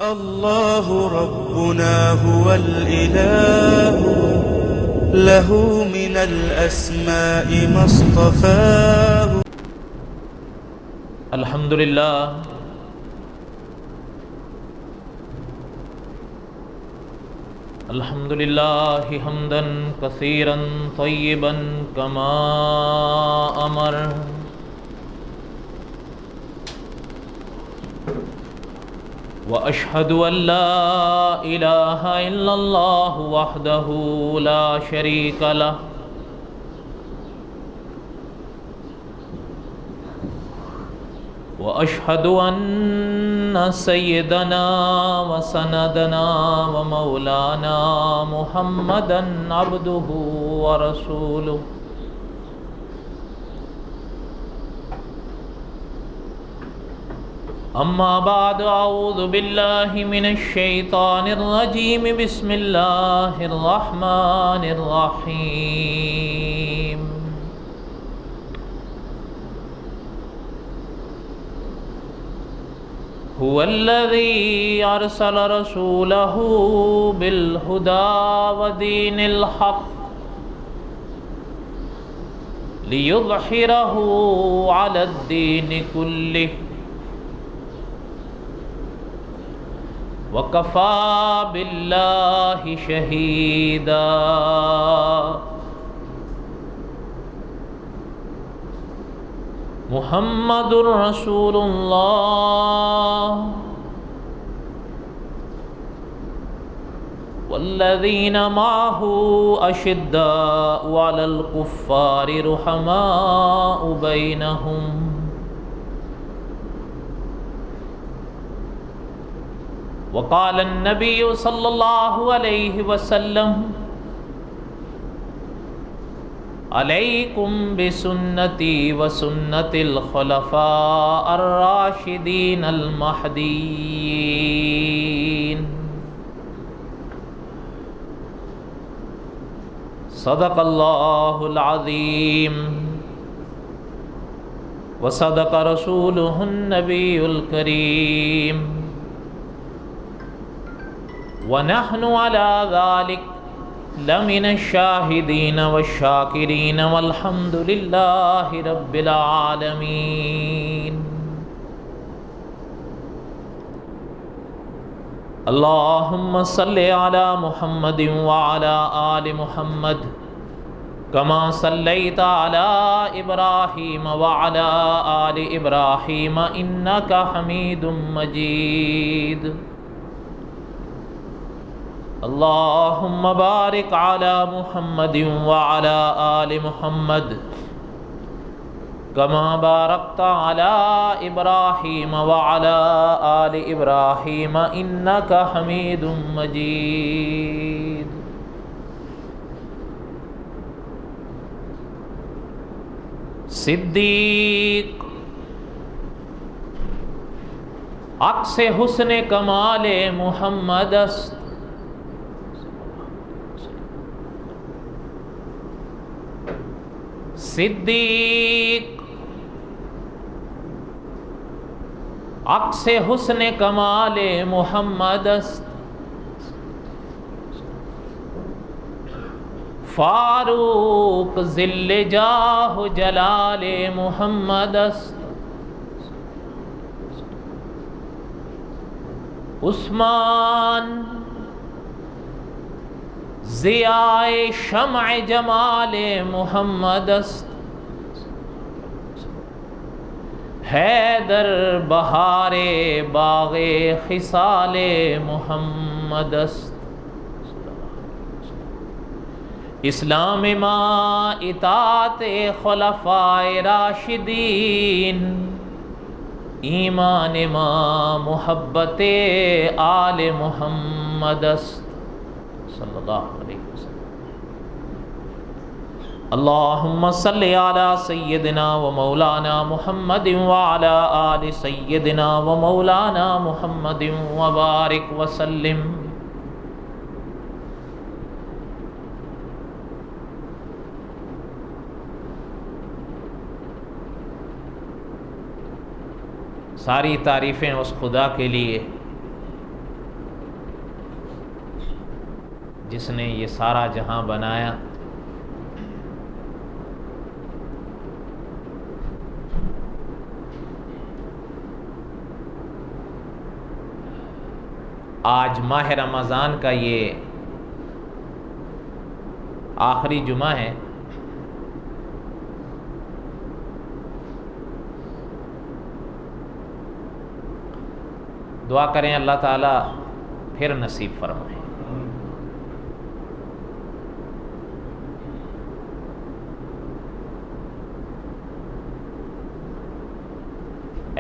الله ربنا هو الإله، له من الأسماء ما اصطفاه. الحمد لله الحمد لله حمدا كثيرا طيبا كما أمر، وأشهد أن لا إله إلا الله وحده لا شريك له، وأشهد أن سيدنا وسندنا ومولانا محمدا عبده ورسوله. أما بعد، أعوذ بالله من الشيطان الرجيم، بسم الله الرحمن الرحيم. هو الذي أرسل رسوله بالهدى ودين الحق ليظهره على الدين كله، وكفى بالله شهيدا. محمد رسول الله والذين معه أشداء على الكفار رحماء بينهم، وقال النبي صلى الله عليه وسلم: علیکم بسنتی وسنت الخلفاء الراشدین المہدیین. صدق اللہ العظیم وصدق رسولہ النبی الکریم، ونحن على ذلك لمن الشاہدین والشاکرین والحمد للہ رب العالمین. اللہم صلی علی محمد وعلی آل محمد کما صلیت علی ابراہیم وعلی آل ابراہیم انک حمید مجید. اللہم بارک علی محمد وعلی آل محمد کما بارکت علی ابراہیم وعلی آل ابراہیم انک حمید مجید. صدیق عکس حسن کمال محمد است، صدیق عکس حسن کمال محمد است، فاروق ظل جاہ جلال محمد است، عثمان ضیاء شمع جمال محمد است، حیدر بہار باغ خصال محمد است. اسلام ما اطاعت خلفاء راشدین، ایمان ما محبت آل محمد است صلی اللہ علیہ وسلم. اللہم صلی علی سیدنا و مولانا محمد وعلی آل سیدنا و مولانا محمد وبارک وسلم. ساری تعریفیں اس خدا کے لیے جس نے یہ سارا جہاں بنایا، آج ماہ رمضان کا یہ آخری جمعہ ہے، دعا کریں اللہ تعالیٰ پھر نصیب فرمائے۔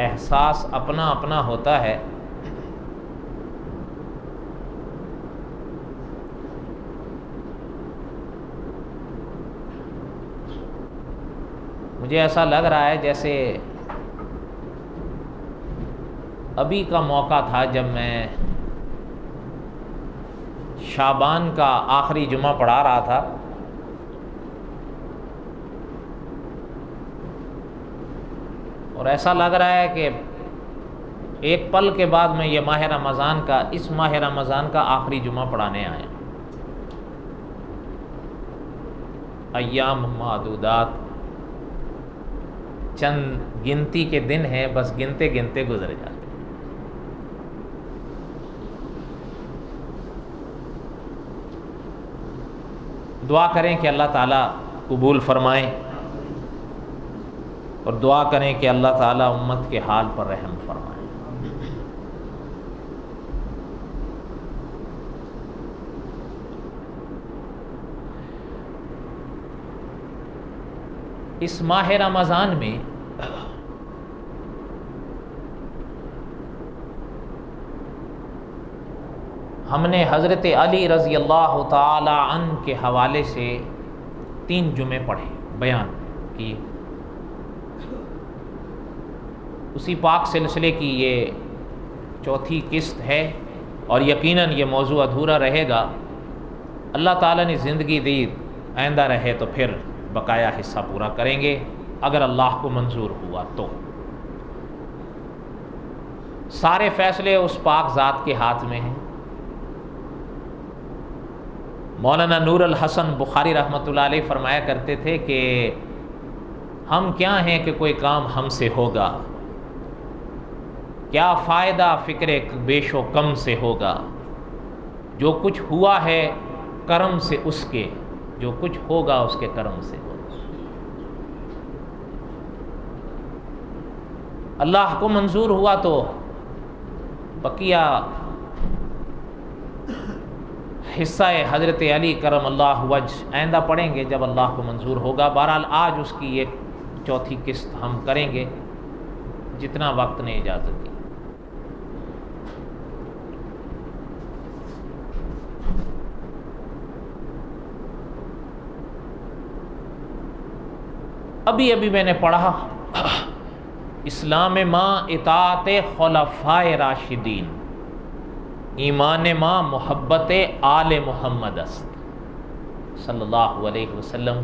احساس اپنا اپنا ہوتا ہے، مجھے ایسا لگ رہا ہے جیسے ابھی کا موقع تھا جب میں شعبان کا آخری جمعہ پڑھا رہا تھا، اور ایسا لگ رہا ہے کہ ایک پل کے بعد میں یہ ماہ رمضان کا، اس ماہ رمضان کا آخری جمعہ پڑھانے آیا۔ ایام معدودات، چند گنتی کے دن ہیں، بس گنتے گنتے گزر جاتے۔ دعا کریں کہ اللہ تعالیٰ قبول فرمائیں، اور دعا کریں کہ اللہ تعالیٰ امت کے حال پر رحم فرمائیں۔ اس ماہ رمضان میں ہم نے حضرت علی رضی اللہ تعالی عنہ کے حوالے سے 3 جمعے پڑھے، بیان کیے۔ اسی پاک سلسلے کی یہ 4تھی قسط ہے، اور یقیناً یہ موضوع ادھورا رہے گا۔ اللہ تعالیٰ نے زندگی دی، آئندہ رہے تو پھر بقایا حصہ پورا کریں گے، اگر اللہ کو منظور ہوا تو۔ سارے فیصلے اس پاک ذات کے ہاتھ میں ہیں۔ مولانا نور الحسن بخاری رحمۃ اللہ علیہ فرمایا کرتے تھے کہ ہم کیا ہیں کہ کوئی کام ہم سے ہوگا، کیا فائدہ فکر بیش و کم سے ہوگا، جو کچھ ہوا ہے کرم سے اس کے، جو کچھ ہوگا اس کے کرم سے ہوگا۔ اللہ کو منظور ہوا تو بقیہ حصہ حضرت علی کرم اللہ وجہ آئندہ پڑھیں گے جب اللہ کو منظور ہوگا۔ بہرحال آج اس کی ایک 4تھی قسط ہم کریں گے جتنا وقت نے اجازت دی۔ ابھی میں نے پڑھا اسلام ماں اطاعت خلفائے راشدین، ایمان ماں محبت آل محمد است صلی اللہ علیہ وسلم۔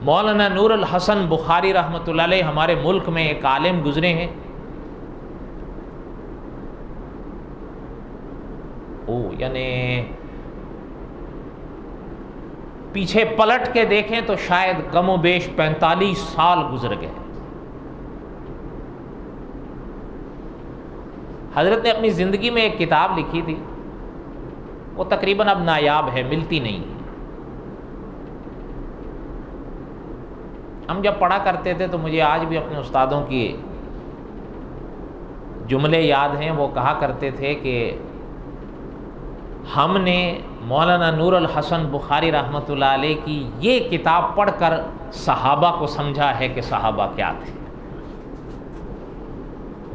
مولانا نور الحسن بخاری رحمۃ اللہ علیہ ہمارے ملک میں ایک عالم گزرے ہیں، یعنی پیچھے پلٹ کے دیکھیں تو شاید کم و بیش 45 سال گزر گئے۔ حضرت نے اپنی زندگی میں ایک کتاب لکھی تھی، وہ تقریباً اب نایاب ہے، ملتی نہیں ہے۔ ہم جب پڑھا کرتے تھے تو مجھے آج بھی اپنے استادوں کی جملے یاد ہیں، وہ کہا کرتے تھے کہ ہم نے مولانا نور الحسن بخاری رحمۃ اللہ علیہ کی یہ کتاب پڑھ کر صحابہ کو سمجھا ہے کہ صحابہ کیا تھے۔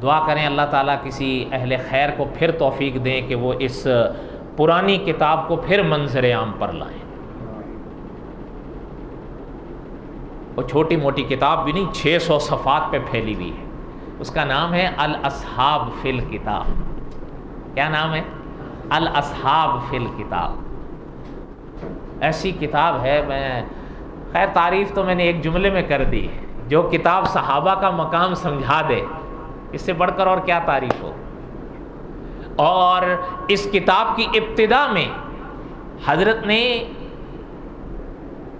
دعا کریں اللہ تعالیٰ کسی اہل خیر کو پھر توفیق دیں کہ وہ اس پرانی کتاب کو پھر منظر عام پر لائیں۔ وہ چھوٹی موٹی کتاب بھی نہیں، 600 صفحات پہ پھیلی ہوئی ہے۔ اس کا نام ہے الاصحاب فی الکتاب۔ کیا نام ہے؟ الاصحاب فی الکتاب۔ ایسی کتاب ہے، میں خیر تعریف تو میں نے ایک جملے میں کر دی، جو کتاب صحابہ کا مقام سمجھا دے، اس سے بڑھ کر اور کیا تعریف ہو۔ اور اس کتاب کی ابتدا میں حضرت نے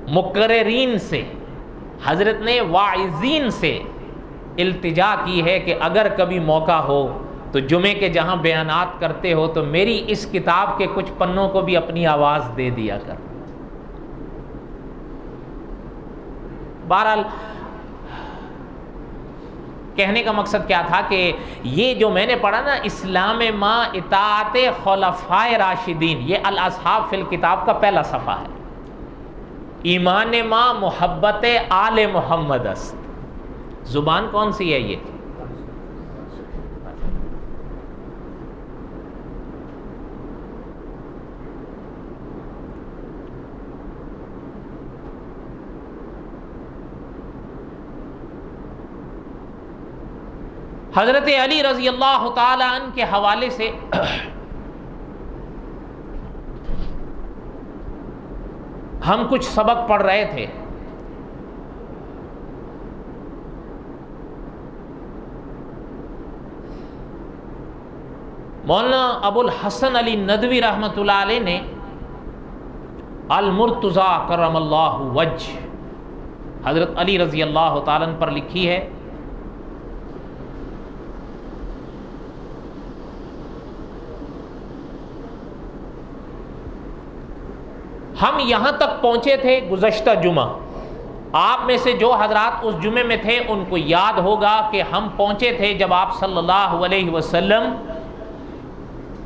مقررین سے، حضرت نے واعظین سے التجا کی ہے کہ اگر کبھی موقع ہو تو جمعے کے جہاں بیانات کرتے ہو تو میری اس کتاب کے کچھ پنوں کو بھی اپنی آواز دے دیا کر۔ بہرحال کہنے کا مقصد کیا تھا کہ یہ جو میں نے پڑھا نا، اسلام ما اطاعت خلفائے راشدین، یہ الاصحاب فی الکتاب کا پہلا صفحہ ہے۔ ایمان ما محبت آل محمد است، زبان کون سی ہے یہ؟ حضرت علی رضی اللہ تعالی عنہ کے حوالے سے ہم کچھ سبق پڑھ رہے تھے۔ مولانا ابو الحسن علی ندوی رحمۃ اللہ علیہ نے المرتضیٰ کرم اللہ وجہ حضرت علی رضی اللہ تعالیٰ عنہ پر لکھی ہے۔ ہم یہاں تک پہنچے تھے گزشتہ جمعہ، آپ میں سے جو حضرات اس جمعے میں تھے ان کو یاد ہوگا کہ ہم پہنچے تھے جب آپ صلی اللہ علیہ وسلم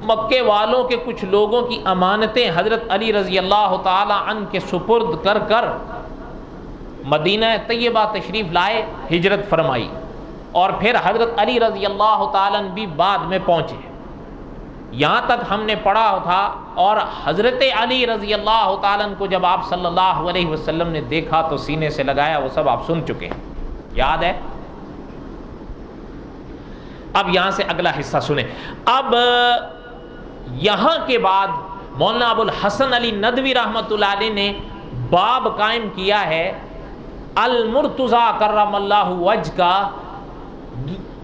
مکے والوں کے کچھ لوگوں کی امانتیں حضرت علی رضی اللہ تعالی عنہ کے سپرد کر کر مدینہ طیبہ تشریف لائے، ہجرت فرمائی، اور پھر حضرت علی رضی اللہ تعالی عنہ بھی بعد میں پہنچے۔ یہاں تک ہم نے پڑھا تھا، اور حضرت علی رضی اللہ تعالیٰ عنہ کو جب آپ صلی اللہ علیہ وسلم نے دیکھا تو سینے سے لگایا، وہ سب آپ سن چکے ہیں، یاد ہے؟ اب یہاں سے اگلا حصہ سنیں۔ اب یہاں کے بعد مولانا ابو الحسن علی ندوی رحمۃ اللہ علیہ نے باب قائم کیا ہے المرتضیٰ کرم اللہ وجہ کا،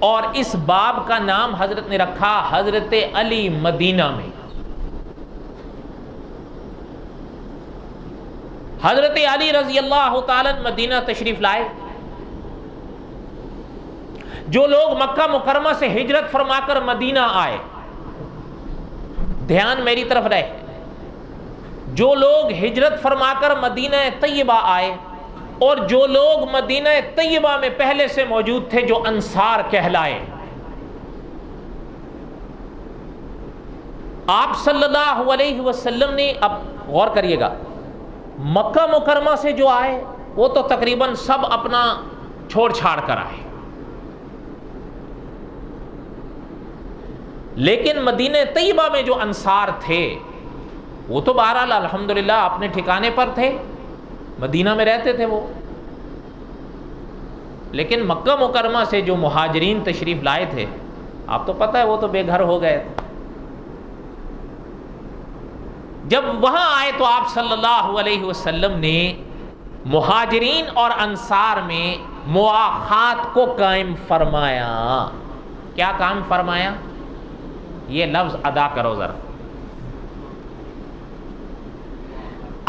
اور اس باب کا نام حضرت نے رکھا حضرت علی مدینہ میں۔ حضرت علی رضی اللہ تعالیٰ مدینہ تشریف لائے۔ جو لوگ مکہ مکرمہ سے ہجرت فرما کر مدینہ آئے، دھیان میری طرف رہے، جو لوگ ہجرت فرما کر مدینہ طیبہ آئے اور جو لوگ مدینہ طیبہ میں پہلے سے موجود تھے، جو انصار کہلائے، آپ صلی اللہ علیہ وسلم نے، اب غور کریے گا، مکہ مکرمہ سے جو آئے وہ تو تقریباً سب اپنا چھوڑ چھاڑ کر آئے، لیکن مدینہ طیبہ میں جو انصار تھے وہ تو بہرحال الحمدللہ اپنے ٹھکانے پر تھے، مدینہ میں رہتے تھے وہ، لیکن مکہ مکرمہ سے جو مہاجرین تشریف لائے تھے، آپ تو پتہ ہے وہ تو بے گھر ہو گئے تھے۔ جب وہاں آئے تو آپ صلی اللہ علیہ وسلم نے مہاجرین اور انصار میں مواخات کو قائم فرمایا۔ کیا قائم فرمایا؟ یہ لفظ ادا کرو ذرا،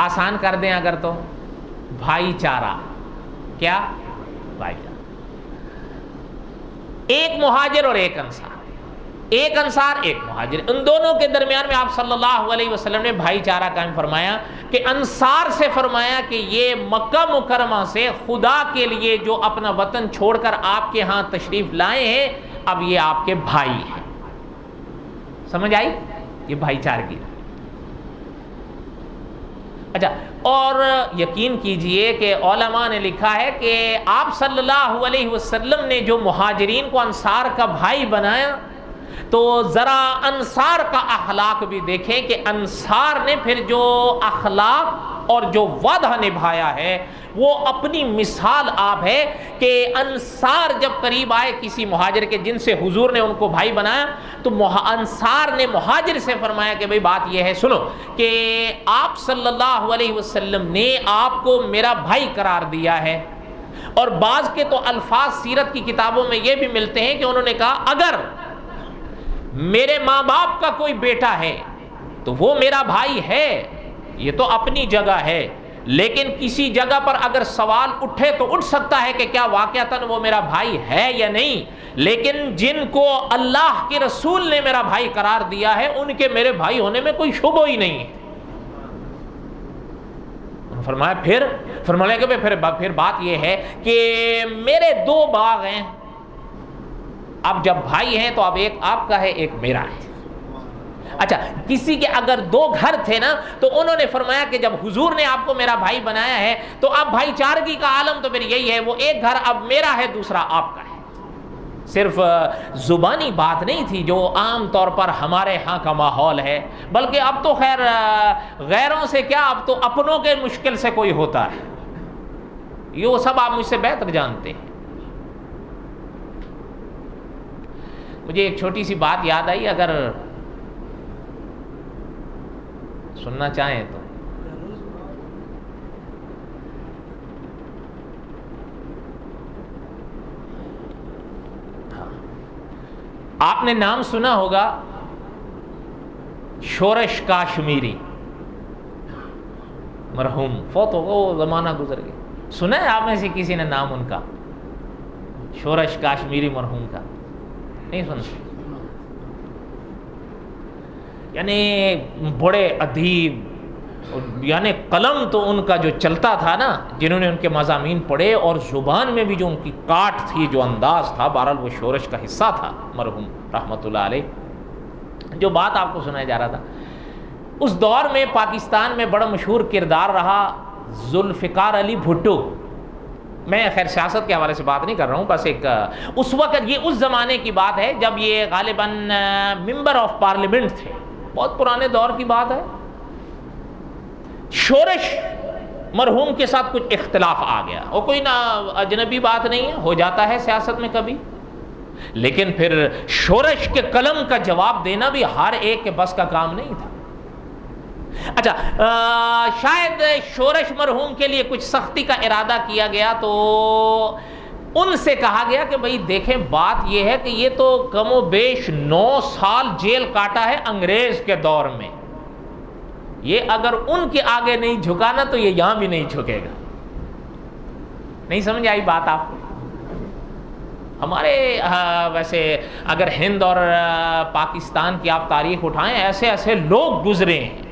آسان کر دیں اگر تو، بھائی چارہ۔ کیا؟ بھائی چارہ۔ ایک مہاجر اور ایک انصار، ایک انصار ایک مہاجر، ان دونوں کے درمیان میں آپ صلی اللہ علیہ وسلم نے بھائی چارہ قائم فرمایا کہ انصار سے فرمایا کہ یہ مکہ مکرمہ سے خدا کے لیے جو اپنا وطن چھوڑ کر آپ کے ہاں تشریف لائے ہیں، اب یہ آپ کے بھائی ہیں۔ سمجھ آئی؟ یہ بھائی چارگی۔ اچھا، اور یقین کیجئے کہ علماء نے لکھا ہے کہ آپ صلی اللہ علیہ وسلم نے جو مہاجرین کو انصار کا بھائی بنایا، تو ذرا انصار کا اخلاق بھی دیکھیں کہ انصار نے پھر جو اخلاق اور جو وعدہ نبھایا ہے وہ اپنی مثال آپ ہے کہ انصار جب قریب آئے کسی مہاجر کے جن سے حضور نے ان کو بھائی بنایا، تو انصار نے مہاجر سے فرمایا کہ بھئی بات یہ ہے، سنو کہ آپ صلی اللہ علیہ وسلم نے آپ کو میرا بھائی قرار دیا ہے، اور بعض کے تو الفاظ سیرت کی کتابوں میں یہ بھی ملتے ہیں کہ انہوں نے کہا اگر میرے ماں باپ کا کوئی بیٹا ہے تو وہ میرا بھائی ہے، یہ تو اپنی جگہ ہے، لیکن کسی جگہ پر اگر سوال اٹھے تو اٹھ سکتا ہے کہ کیا واقعتاً وہ میرا بھائی ہے یا نہیں، لیکن جن کو اللہ کے رسول نے میرا بھائی قرار دیا ہے ان کے میرے بھائی ہونے میں کوئی شبہ ہی نہیں ہے۔ فرمایا پھر بات یہ ہے کہ میرے 2 باغ ہیں، اب جب بھائی ہیں تو اب ایک آپ کا ہے ایک میرا ہے۔ اچھا، کسی کے اگر 2 گھر تھے نا تو انہوں نے فرمایا کہ جب حضور نے آپ کو میرا بھائی بنایا ہے تو اب بھائی چارگی کا عالم تو پھر یہی ہے، وہ ایک گھر اب میرا ہے دوسرا آپ کا ہے۔ صرف زبانی بات نہیں تھی جو عام طور پر ہمارے ہاں کا ماحول ہے، بلکہ اب تو خیر غیروں سے کیا، اب تو اپنوں کے مشکل سے کوئی ہوتا ہے، یہ وہ سب آپ مجھ سے بہتر جانتے ہیں۔ مجھے ایک چھوٹی سی بات یاد آئی، اگر سننا چاہیں تو۔ آپ نے نام سنا ہوگا شورش کاشمیری، مرحوم فوت ہو گیا، وہ زمانہ گزر گیا، سنا ہے آپ میں سے کسی نے نام ان کا؟ شورش کاشمیری مرحوم کا نہیں سنا؟ یعنی بڑے ادیب، یعنی قلم تو ان کا جو چلتا تھا نا، جنہوں نے ان کے مضامین پڑھے، اور زبان میں بھی جو ان کی کاٹ تھی، جو انداز تھا، بہرحال وہ شورش کا حصہ تھا مرحوم رحمۃ اللہ علیہ۔ جو بات آپ کو سنایا جا رہا تھا، اس دور میں پاکستان میں بڑا مشہور کردار رہا ذوالفقار علی بھٹو۔ میں خیر سیاست کے حوالے سے بات نہیں کر رہا ہوں، بس ایک اس وقت، یہ اس زمانے کی بات ہے جب یہ غالباً ممبر آف پارلیمنٹ تھے، بہت پرانے دور کی بات ہے۔ شورش مرحوم کے ساتھ کچھ اختلاف آ گیا، اور کوئی نہ اجنبی بات نہیں ہے، ہو جاتا ہے سیاست میں کبھی، لیکن پھر شورش کے قلم کا جواب دینا بھی ہر ایک کے بس کا کام نہیں تھا۔ اچھا، شاید شورش مرحوم کے لیے کچھ سختی کا ارادہ کیا گیا، تو ان سے کہا گیا کہ بھئی دیکھیں، بات یہ ہے کہ یہ تو کم و بیش 9 سال جیل کاٹا ہے انگریز کے دور میں، یہ اگر ان کے آگے نہیں جھکا نا تو یہ یہاں بھی نہیں جھکے گا۔ نہیں سمجھ آئی بات آپ کو؟ ہمارے ویسے اگر ہند اور پاکستان کی آپ تاریخ اٹھائیں، ایسے ایسے لوگ گزرے ہیں،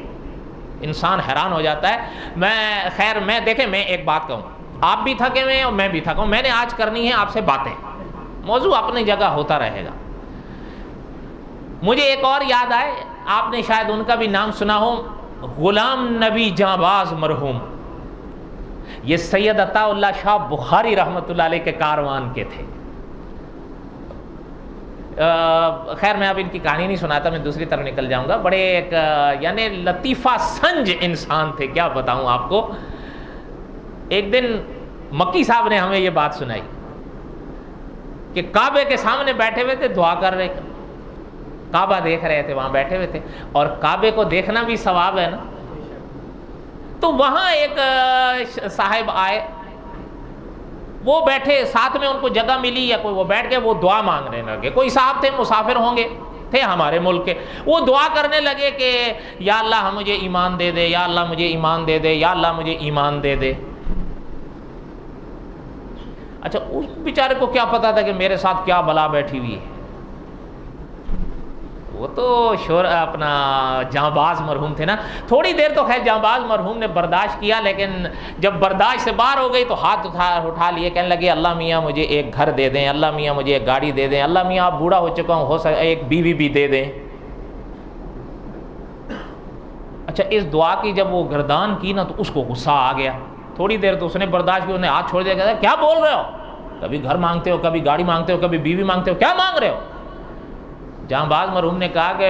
انسان حیران ہو جاتا ہے۔ میں دیکھیں، میں ایک بات کہوں، آپ بھی تھکے ہوئے ہیں اور میں بھی تھکا ہوں، میں نے آج کرنی ہے آپ سے باتیں، موضوع اپنی جگہ ہوتا رہے گا۔ مجھے ایک اور یاد آئے، آپ نے شاید ان کا بھی نام سنا ہو، غلام نبی جانباز مرحوم۔ یہ سید عطا اللہ شاہ بخاری رحمۃ اللہ علیہ کے کاروان کے تھے۔ خیر میں اب ان کی کہانی نہیں سناتا، میں دوسری طرف نکل جاؤں گا۔ بڑے ایک یعنی لطیفہ سنج انسان تھے، کیا بتاؤں آپ کو۔ ایک دن مکی صاحب نے ہمیں یہ بات سنائی کہ کعبے کے سامنے بیٹھے ہوئے تھے، دعا کر رہے، کعبہ دیکھ رہے تھے، وہاں بیٹھے ہوئے تھے، اور کعبے کو دیکھنا بھی ثواب ہے نا۔ تو وہاں ایک صاحب آئے، وہ بیٹھے، ساتھ میں ان کو جگہ ملی یا کوئی، وہ بیٹھ کے وہ دعا مانگنے لگے۔ کوئی صاحب تھے، مسافر ہوں گے، تھے ہمارے ملک کے، وہ دعا کرنے لگے کہ یا اللہ مجھے ایمان دے دے، یا اللہ مجھے ایمان دے دے، یا اللہ مجھے ایمان دے دے۔ اچھا، اس بیچارے کو کیا پتا تھا کہ میرے ساتھ کیا بلا بیٹھی ہوئی ہے؟ وہ تو اپنا جانباز مرحوم تھے نا۔ تھوڑی دیر تو خیر جانباز مرحوم نے برداشت کیا، لیکن جب برداشت سے باہر ہو گئی تو ہاتھ اٹھا لیے، کہنے لگے اللہ میاں مجھے ایک گھر دے دیں، اللہ میاں مجھے ایک گاڑی دے دیں، اللہ میاں آپ بوڑھا ہو چکا ہوں، ہو سکے ایک بیوی بھی دے دیں۔ اچھا، اس دعا کی جب وہ گردان کی نا تو اس کو غصہ آ گیا۔ تھوڑی دیر تو اس نے برداشت کی، اس نے ہاتھ چھوڑ دیا، کہا کیا بول رہے ہو، کبھی گھر مانگتے ہو، کبھی گاڑی مانگتے ہو، کبھی بیوی مانگتے ہو، کیا مانگ رہے ہو؟ جہاں مرحوم نے کہا کہ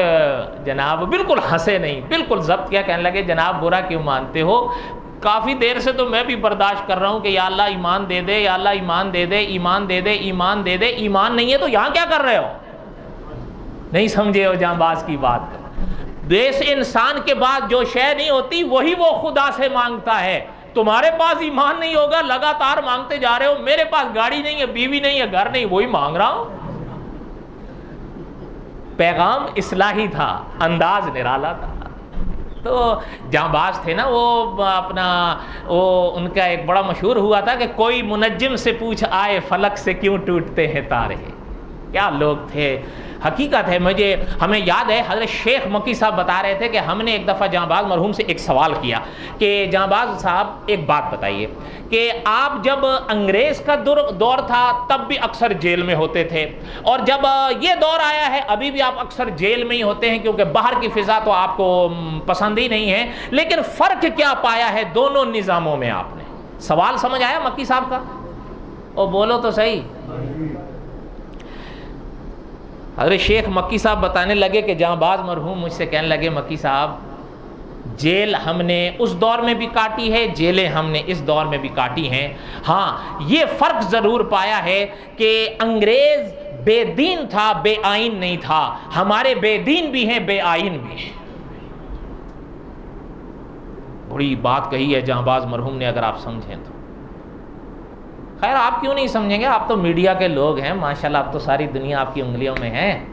جناب، بالکل ہنسے نہیں، بالکل ضبط کیا، کہنے لگے جناب برا کیوں مانتے ہو، کافی دیر سے تو میں بھی برداشت کر رہا ہوں کہ یا اللہ ایمان دے دے، یا اللہ ایمان دے دے، ایمان دے دے، ایمان دے دے، ایمان نہیں ہے تو یہاں کیا کر رہے ہو؟ نہیں سمجھے ہو جہاں باز کی بات؟ اس انسان کے بعد جو شے نہیں ہوتی وہی وہ خدا سے مانگتا ہے، تمہارے پاس ایمان نہیں ہوگا، لگاتار مانگتے جا رہے ہو، میرے پاس گاڑی نہیں ہے، بیوی نہیں ہے، گھر نہیں، وہی مانگ رہا ہوں۔ پیغام اصلاحی تھا، انداز نرالا تھا۔ تو جہاں باز تھے نا، وہ اپنا ان کا ایک بڑا مشہور ہوا تھا کہ کوئی منجم سے پوچھ آئے فلک سے کیوں ٹوٹتے ہیں تارے۔ کیا لوگ تھے، حقیقت ہے۔ ہمیں یاد ہے حضرت شیخ مکی صاحب بتا رہے تھے کہ ہم نے ایک دفعہ جہاں باز مرحوم سے ایک سوال کیا کہ جہاں باز صاحب ایک بات بتائیے کہ آپ جب انگریز کا دور تھا تب بھی اکثر جیل میں ہوتے تھے، اور جب یہ دور آیا ہے ابھی بھی آپ اکثر جیل میں ہی ہوتے ہیں کیونکہ باہر کی فضا تو آپ کو پسند ہی نہیں ہے، لیکن فرق کیا پایا ہے دونوں نظاموں میں آپ نے؟ سوال سمجھ آیا مکی صاحب کا؟ اور بولو تو صحیح۔ حضرت شیخ مکی صاحب بتانے لگے کہ جہاں باز مرحوم مجھ سے کہنے لگے مکی صاحب جیل ہم نے اس دور میں بھی کاٹی ہے، جیلیں ہم نے اس دور میں بھی کاٹی ہیں، ہاں یہ فرق ضرور پایا ہے کہ انگریز بے دین تھا، بے آئین نہیں تھا، ہمارے بے دین بھی ہیں، بے آئین بھی ہیں۔ بڑی بات کہی ہے جہاں باز مرحوم نے، اگر آپ سمجھیں تو۔ خیر آپ کیوں نہیں سمجھیں گے، آپ تو میڈیا کے لوگ ہیں ماشاءاللہ، اب تو ساری دنیا آپ کی انگلیوں میں ہے،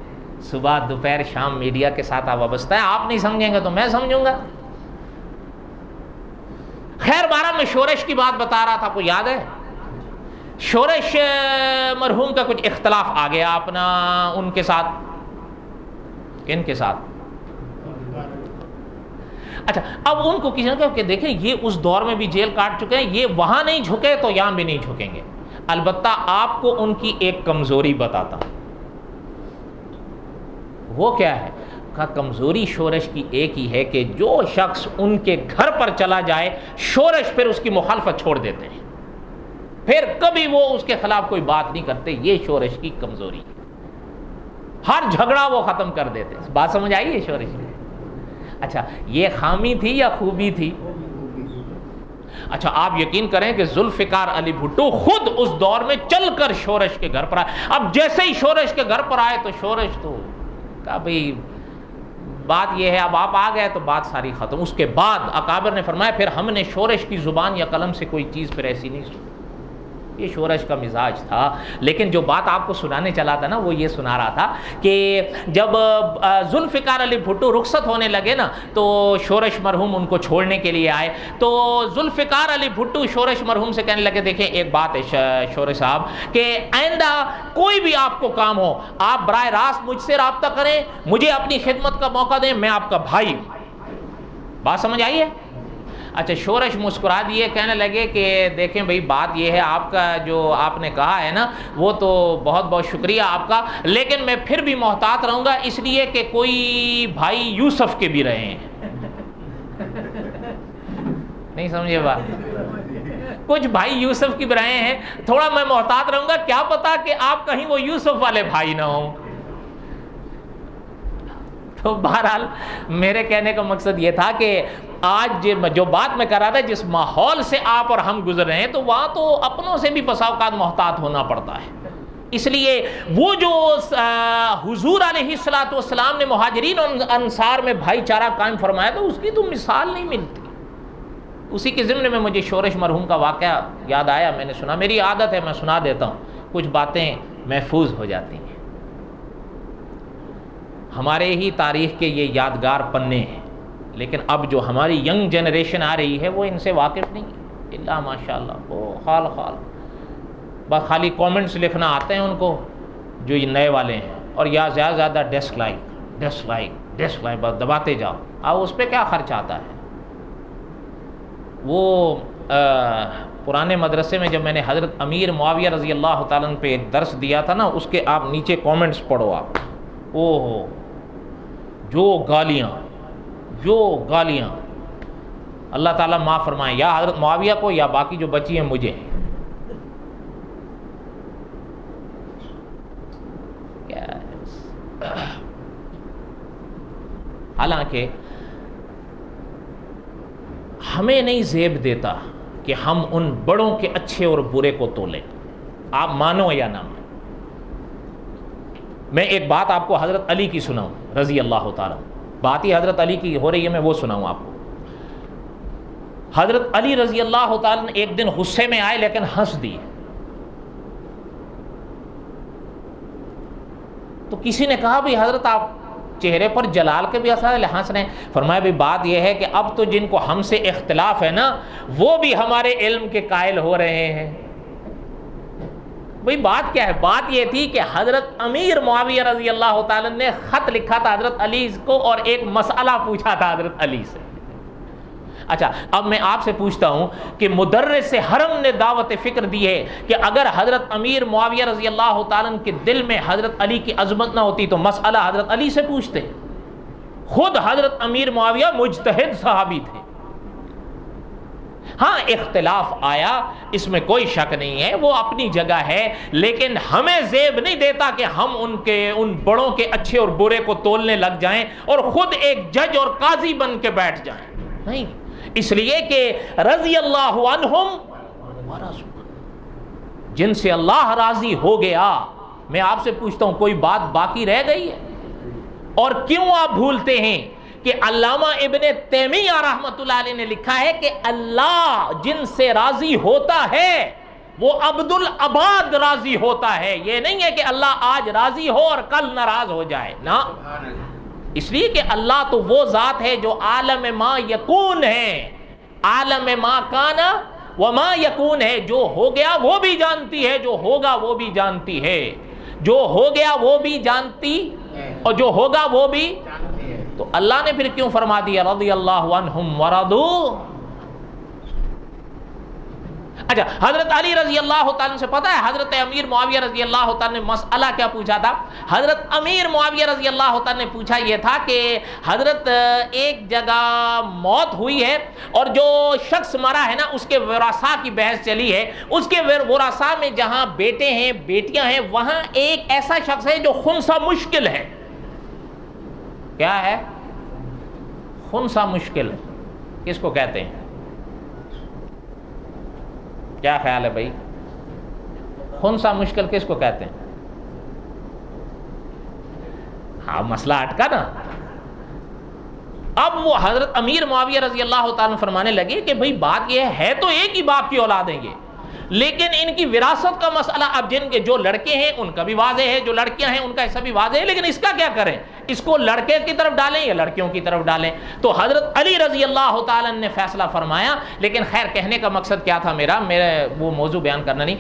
صبح دوپہر شام میڈیا کے ساتھ آپ وابستہ ہیں، آپ نہیں سمجھیں گے تو میں سمجھوں گا۔ خیر بارہ میں شورش کی بات بتا رہا تھا، آپ کو یاد ہے شورش مرحوم کا کچھ اختلاف آ گیا اپنا ان کے ساتھ، کن کے ساتھ؟ اچھا اب ان کو کسی نے کہا کہ دیکھیں یہ اس دور میں بھی جیل کاٹ چکے ہیں، یہ وہاں نہیں جھکے تو یہاں بھی نہیں جھکیں گے، البتہ آپ کو ان کی ایک کمزوری بتاتا ہوں۔ وہ کیا ہے؟ کہا کمزوری شورش کی ایک ہی ہے کہ جو شخص ان کے گھر پر چلا جائے شورش پھر اس کی مخالفت چھوڑ دیتے ہیں، پھر کبھی وہ اس کے خلاف کوئی بات نہیں کرتے، یہ شورش کی کمزوری ہے، ہر جھگڑا وہ ختم کر دیتے۔ بات سمجھ آئی ہے شورش کی؟ اچھا یہ خامی تھی یا خوبی تھی؟ اچھا آپ یقین کریں کہ ذوالفقار علی بھٹو خود اس دور میں چل کر شورش کے گھر پر آئے، اب جیسے ہی شورش کے گھر پر آئے تو شورش تو کہا بھئی بات یہ ہے، اب آپ آ گئے تو بات ساری ختم۔ اس کے بعد اکابر نے فرمایا پھر ہم نے شورش کی زبان یا قلم سے کوئی چیز پھر ایسی نہیں سنی، یہ شورش کا مزاج تھا۔ لیکن جو بات آپ کو سنانے چلا تھا نا وہ یہ سنا رہا تھا کہ جب ذوالفقار علی بھٹو رخصت ہونے لگے نا تو شورش مرحوم ان کو چھوڑنے کے لیے آئے، تو ذوالفقار علی بھٹو شورش مرحوم سے کہنے لگے دیکھیں ایک بات ہے شورش صاحب کہ آئندہ کوئی بھی آپ کو کام ہو آپ براہ راست مجھ سے رابطہ کریں، مجھے اپنی خدمت کا موقع دیں، میں آپ کا بھائی ہوں۔ بات سمجھ آئی ہے؟ اچھا شورش مسکرا دیے، کہنے لگے کہ دیکھیں بھئی بات یہ ہے آپ کا جو آپ نے کہا ہے نا وہ تو بہت بہت شکریہ آپ کا، لیکن میں پھر بھی محتاط رہوں گا اس لیے کہ کوئی بھائی یوسف کے بھی رہے ہیں۔ نہیں سمجھے بات؟ کچھ بھائی یوسف کی بھی رہے ہیں، تھوڑا میں محتاط رہوں گا، کیا پتا کہ آپ کہیں وہ یوسف والے بھائی نہ ہوں۔ تو بہرحال میرے کہنے کا مقصد یہ تھا کہ آج جو بات میں کر رہا تھا جس ماحول سے آپ اور ہم گزر رہے ہیں تو وہاں تو اپنوں سے بھی بسا اوقات محتاط ہونا پڑتا ہے، اس لیے وہ جو حضور علیہ الصلوۃ والسلام نے مہاجرین اور انصار میں بھائی چارہ قائم فرمایا تو اس کی تو مثال نہیں ملتی۔ اسی کے ضمن میں مجھے شورش مرحوم کا واقعہ یاد آیا، میں نے سنا، میری عادت ہے میں سنا دیتا ہوں، کچھ باتیں محفوظ ہو جاتی ہیں۔ ہمارے ہی تاریخ کے یہ یادگار پنے ہیں، لیکن اب جو ہماری ینگ جنریشن آ رہی ہے وہ ان سے واقف نہیں ہے، اللہ ماشاء اللہ، وہ خال بس خالی کامنٹس لکھنا آتے ہیں ان کو جو یہ نئے والے ہیں، اور یا زیادہ زیادہ ڈسک لائک بس دباتے جاؤ، اب اس پہ کیا خرچ آتا ہے۔ وہ پرانے مدرسے میں جب میں نے حضرت امیر معاویہ رضی اللہ تعالیٰ عنہ پہ ایک درس دیا تھا نا، اس کے آپ نیچے کامنٹس پڑھو آپ، اوہ جو گالیاں اللہ تعالیٰ معاف فرمائے، یا حضرت معاویہ کو یا باقی جو بچی ہیں مجھے۔ حالانکہ ہمیں نہیں زیب دیتا کہ ہم ان بڑوں کے اچھے اور برے کو تولیں، آپ مانو یا نہ مانو۔ میں ایک بات آپ کو حضرت علی کی سناؤں رضی اللہ تعالیٰ، بات ہی حضرت علی کی ہو رہی ہے، میں وہ سناؤں آپ کو۔ حضرت علی رضی اللہ تعالیٰ نے ایک دن غصے میں آئے لیکن ہنس دیے. تو کسی نے کہا بھی حضرت آپ چہرے پر جلال کے بھی اثر ہنس رہے ہیں. فرمایا بھی بات یہ ہے کہ اب تو جن کو ہم سے اختلاف ہے نا وہ بھی ہمارے علم کے قائل ہو رہے ہیں. بھئی بات کیا ہے؟ بات یہ تھی کہ حضرت امیر معاویہ رضی اللہ تعالیٰ نے خط لکھا تھا حضرت علی کو اور ایک مسئلہ پوچھا تھا حضرت علی سے. اچھا اب میں آپ سے پوچھتا ہوں کہ مدرس حرم نے دعوت فکر دی ہے کہ اگر حضرت امیر معاویہ رضی اللہ تعالیٰ کے دل میں حضرت علی کی عظمت نہ ہوتی تو مسئلہ حضرت علی سے پوچھتے. خود حضرت امیر معاویہ مجتہد صحابی تھے. ہاں اختلاف آیا اس میں کوئی شک نہیں ہے، وہ اپنی جگہ ہے، لیکن ہمیں زیب نہیں دیتا کہ ہم ان بڑوں کے اچھے اور برے کو تولنے لگ جائیں اور خود ایک جج اور قاضی بن کے بیٹھ جائیں. نہیں، اس لیے کہ رضی اللہ عنہم جن سے اللہ راضی ہو گیا. میں آپ سے پوچھتا ہوں کوئی بات باقی رہ گئی ہے؟ اور کیوں آپ بھولتے ہیں کہ علامہ ابن تیمیہ رحمۃ اللہ علیہ نے لکھا ہے کہ اللہ جن سے راضی ہوتا ہے وہ عبد العباد راضی ہوتا ہے. یہ نہیں ہے کہ اللہ آج راضی ہو اور کل ناراض ہو جائے نا. اس لیے کہ اللہ تو وہ ذات ہے جو عالم ما یکون ہے، عالم ما کانا وما یکون ہے. جو ہو گیا وہ بھی جانتی ہے، جو ہوگا وہ بھی جانتی ہے. جو ہو گیا وہ بھی جانتی اور جو ہوگا وہ بھی. تو اللہ نے پھر کیوں فرما دیا رضی اللہ عنہم ورضوا. اچھا حضرت علی رضی اللہ تعالیٰ سے پتہ ہے حضرت امیر معاویہ رضی اللہ تعالیٰ نے مسئلہ کیا پوچھا تھا؟ حضرت امیر معاویہ رضی اللہ تعالیٰ نے پوچھا یہ تھا کہ حضرت ایک جگہ موت ہوئی ہے اور جو شخص مرا ہے نا اس کے ورثاء کی بحث چلی ہے. اس کے ورثاء میں جہاں بیٹے ہیں بیٹیاں ہیں وہاں ایک ایسا شخص ہے جو خنثی مشکل ہے. کیا ہے؟ خنثی مشکل. کس کو کہتے ہیں؟ کیا خیال ہے بھائی؟ خنثی مشکل کس کو کہتے ہیں؟ ہاں مسئلہ اٹکا نا. اب وہ حضرت امیر معاویہ رضی اللہ تعالیٰ فرمانے لگے کہ بھئی بات یہ ہے تو ایک ہی باپ کی اولادیں گے، لیکن ان کی وراثت کا مسئلہ اب جن کے جو لڑکے ہیں ان کا بھی واضح ہے، جو لڑکیاں ہیں ان کا ایسا بھی واضح ہے، لیکن اس کا کیا کریں؟ اس کو لڑکے کی طرف ڈالیں یا لڑکیوں کی طرف ڈالیں؟ تو حضرت علی رضی اللہ تعالیٰ نے فیصلہ فرمایا. لیکن خیر کہنے کا مقصد کیا تھا میرا وہ موضوع بیان کرنا نہیں،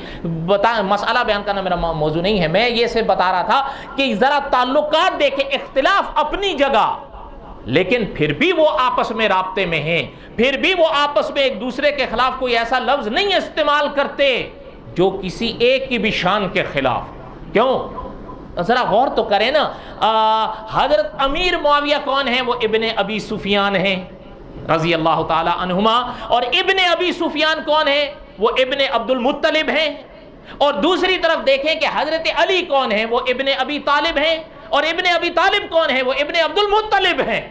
مسئلہ بیان کرنا میرا موضوع نہیں ہے. میں یہ سے بتا رہا تھا کہ ذرا تعلقات دیکھیں، اختلاف اپنی جگہ لیکن پھر بھی وہ آپس میں رابطے میں ہیں، پھر بھی وہ آپس میں ایک دوسرے کے خلاف کوئی ایسا لفظ نہیں استعمال کرتے جو کسی ایک کی بھی شان کے خلاف. کیوں؟ ذرا غور تو کریں نا. حضرت امیر معاویہ کون ہیں؟ وہ ابن ابی سفیان ہیں رضی اللہ تعالی عنہما. اور ابن ابی سفیان کون ہیں؟ وہ ابن عبد المطلب ہیں. اور دوسری طرف دیکھیں کہ حضرت علی کون ہیں؟ وہ ابن ابی طالب ہیں. اور ابن ابی طالب کون ہیں؟ وہ ابن عبد المطلب ہیں.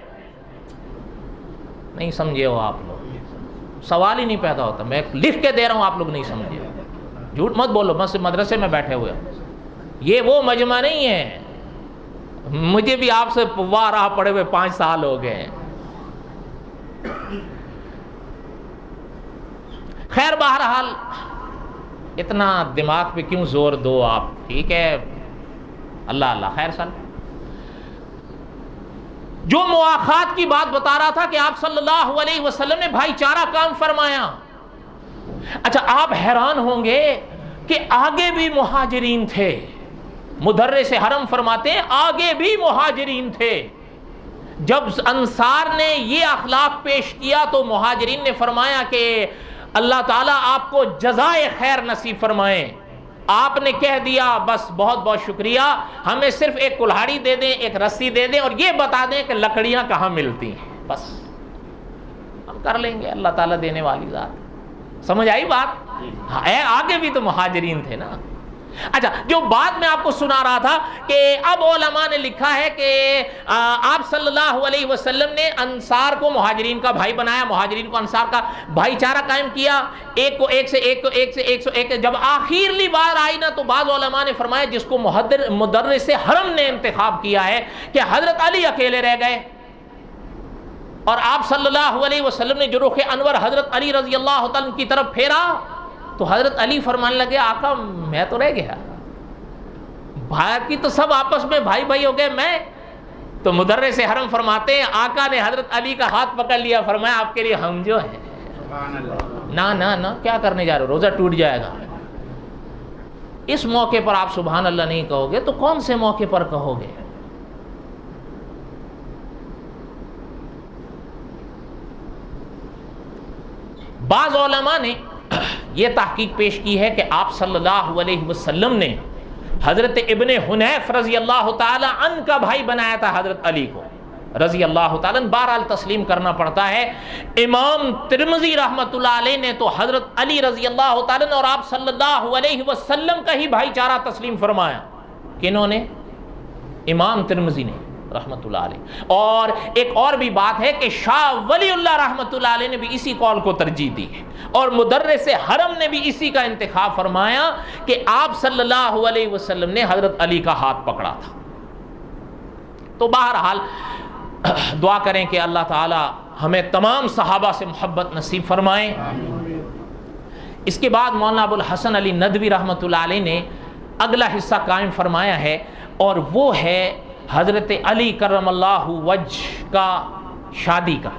نہیں سمجھے ہو آپ لوگ؟ سوال ہی نہیں پیدا ہوتا. میں لکھ کے دے رہا ہوں، آپ لوگ نہیں سمجھے. جھوٹ مت بولو، بس مدرسے میں بیٹھے ہوئے. یہ وہ مجمع نہیں ہے. مجھے بھی آپ سے واہ راہ پڑے ہوئے 5 سال ہو گئے. خیر بہرحال اتنا دماغ پہ کیوں زور دو آپ؟ ٹھیک ہے، اللہ اللہ خیر سال. جو مواخات کی بات بتا رہا تھا کہ آپ صلی اللہ علیہ وسلم نے بھائی چارہ کام فرمایا. اچھا آپ حیران ہوں گے کہ آگے بھی مہاجرین تھے. مدرس حرم فرماتے ہیں آگے بھی مہاجرین تھے. جب انصار نے یہ اخلاق پیش کیا تو مہاجرین نے فرمایا کہ اللہ تعالیٰ آپ کو جزائے خیر نصیب فرمائے. آپ نے کہہ دیا بس بہت بہت شکریہ، ہمیں صرف ایک کلہاڑی دے دیں، ایک رسی دے دیں اور یہ بتا دیں کہ لکڑیاں کہاں ملتی ہیں، بس ہم کر لیں گے، اللہ تعالیٰ دینے والی ذات. سمجھ آئی بات؟ آگے بھی تو مہاجرین تھے نا. اچھا جو بات میں آپ کو سنا رہا تھا کہ اب علماء نے لکھا ہے کہ آپ صلی اللہ علیہ وسلم نے انصار کو مہاجرین کا بھائی بنایا، مہاجرین کو انصار کا بھائی چارہ قائم کیا، ایک کو ایک سے ایک کو ایک سے ایک سے ایک. جب آخرلی بار آئی نا تو بعض علماء نے فرمایا جس کو مدرس حرم نے انتخاب کیا ہے کہ حضرت علی اکیلے رہ گئے. اور آپ صلی اللہ علیہ وسلم نے جو رخ انور حضرت علی رضی اللہ تعالیٰ کی طرف پھیرا تو حضرت علی فرمانے لگے آقا میں تو رہ گیا، باقی تو سب آپس میں بھائی بھائی ہو گئے، میں تو مدرس حرم فرماتے ہیں آقا نے حضرت علی کا ہاتھ پکڑ لیا، فرمایا آپ کے لیے ہم جو ہیں، نہ کیا کرنے جا رہے ہو، روزہ ٹوٹ جائے گا۔ اس موقع پر آپ سبحان اللہ نہیں کہو گے تو کون سے موقع پر کہو گے؟ بعض علماء نے یہ تحقیق پیش کی ہے کہ آپ صلی اللہ علیہ وسلم نے حضرت ابن حنیف رضی اللہ تعالی عنہ کا بھائی بنایا تھا حضرت علی کو رضی اللہ تعالیٰ عنہ، بہرحال تسلیم کرنا پڑتا ہے۔ امام ترمذی رحمۃ اللہ علیہ نے تو حضرت علی رضی اللہ تعالیٰ عنہ اور آپ صلی اللہ علیہ وسلم کا ہی بھائی چارہ تسلیم فرمایا۔ کنہوں نے؟ امام ترمذی نے رحمۃ اللہ علیہ۔ اور ایک اور بھی بات ہے کہ شاہ ولی اللہ رحمۃ اللہ علیہ نے بھی اسی قول کو ترجیح دی ہے، اور مدرس حرم نے بھی اسی کا انتخاب فرمایا کہ آپ صلی اللہ علیہ وسلم نے حضرت علی کا ہاتھ پکڑا تھا۔ تو بہرحال دعا کریں کہ اللہ تعالی ہمیں تمام صحابہ سے محبت نصیب فرمائیں۔ اس کے بعد مولانا ابو الحسن علی ندوی رحمۃ اللہ علیہ نے اگلا حصہ قائم فرمایا ہے، اور وہ ہے حضرت علی کرم اللہ وجہ کا شادی کا۔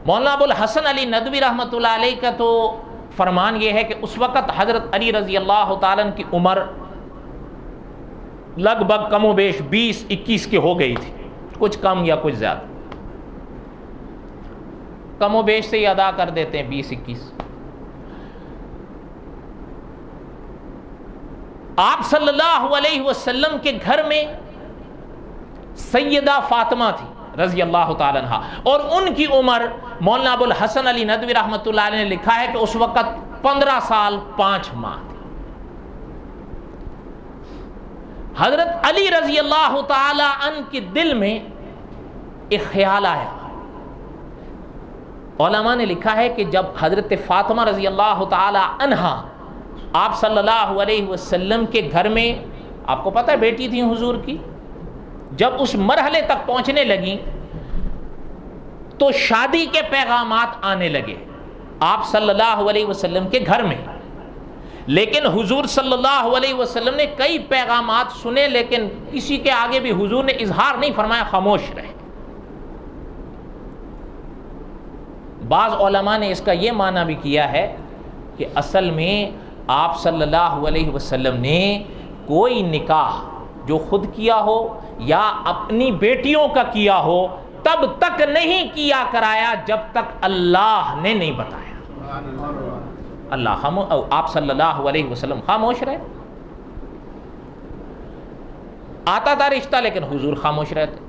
مولانا ابو الحسن علی ندوی رحمۃ اللہ علیہ کا تو فرمان یہ ہے کہ اس وقت حضرت علی رضی اللہ تعالیٰ عنہ کی عمر لگ بھگ کم و بیش 20-21 کی ہو گئی تھی، کچھ کم یا کچھ زیادہ، کم و بیش سے ہی ادا کر دیتے ہیں 20-21۔ آپ صلی اللہ علیہ وسلم کے گھر میں سیدہ فاطمہ تھی رضی اللہ تعالیٰ عنہ، اور ان کی عمر مولانا ابو الحسن علی ندوی رحمۃ اللہ علیہ نے لکھا ہے کہ اس وقت 15 سال 5 ماہ تھی۔ حضرت علی رضی اللہ تعالی عنہ کے دل میں ایک خیال آیا۔ علماء نے لکھا ہے کہ جب حضرت فاطمہ رضی اللہ تعالی عنہا آپ صلی اللہ علیہ وسلم کے گھر میں، آپ کو پتہ ہے بیٹی تھی حضور کی، جب اس مرحلے تک پہنچنے لگیں تو شادی کے پیغامات آنے لگے آپ صلی اللہ علیہ وسلم کے گھر میں، لیکن حضور صلی اللہ علیہ وسلم نے کئی پیغامات سنے، لیکن کسی کے آگے بھی حضور نے اظہار نہیں فرمایا، خاموش رہے۔ بعض علماء نے اس کا یہ معنی بھی کیا ہے کہ اصل میں آپ صلی اللہ علیہ وسلم نے کوئی نکاح جو خود کیا ہو یا اپنی بیٹیوں کا کیا ہو تب تک نہیں کیا کرایا جب تک اللہ نے نہیں بتایا۔ آپ صلی اللہ علیہ وسلم خاموش رہے، آتا تھا رشتہ لیکن حضور خاموش رہتے تھے۔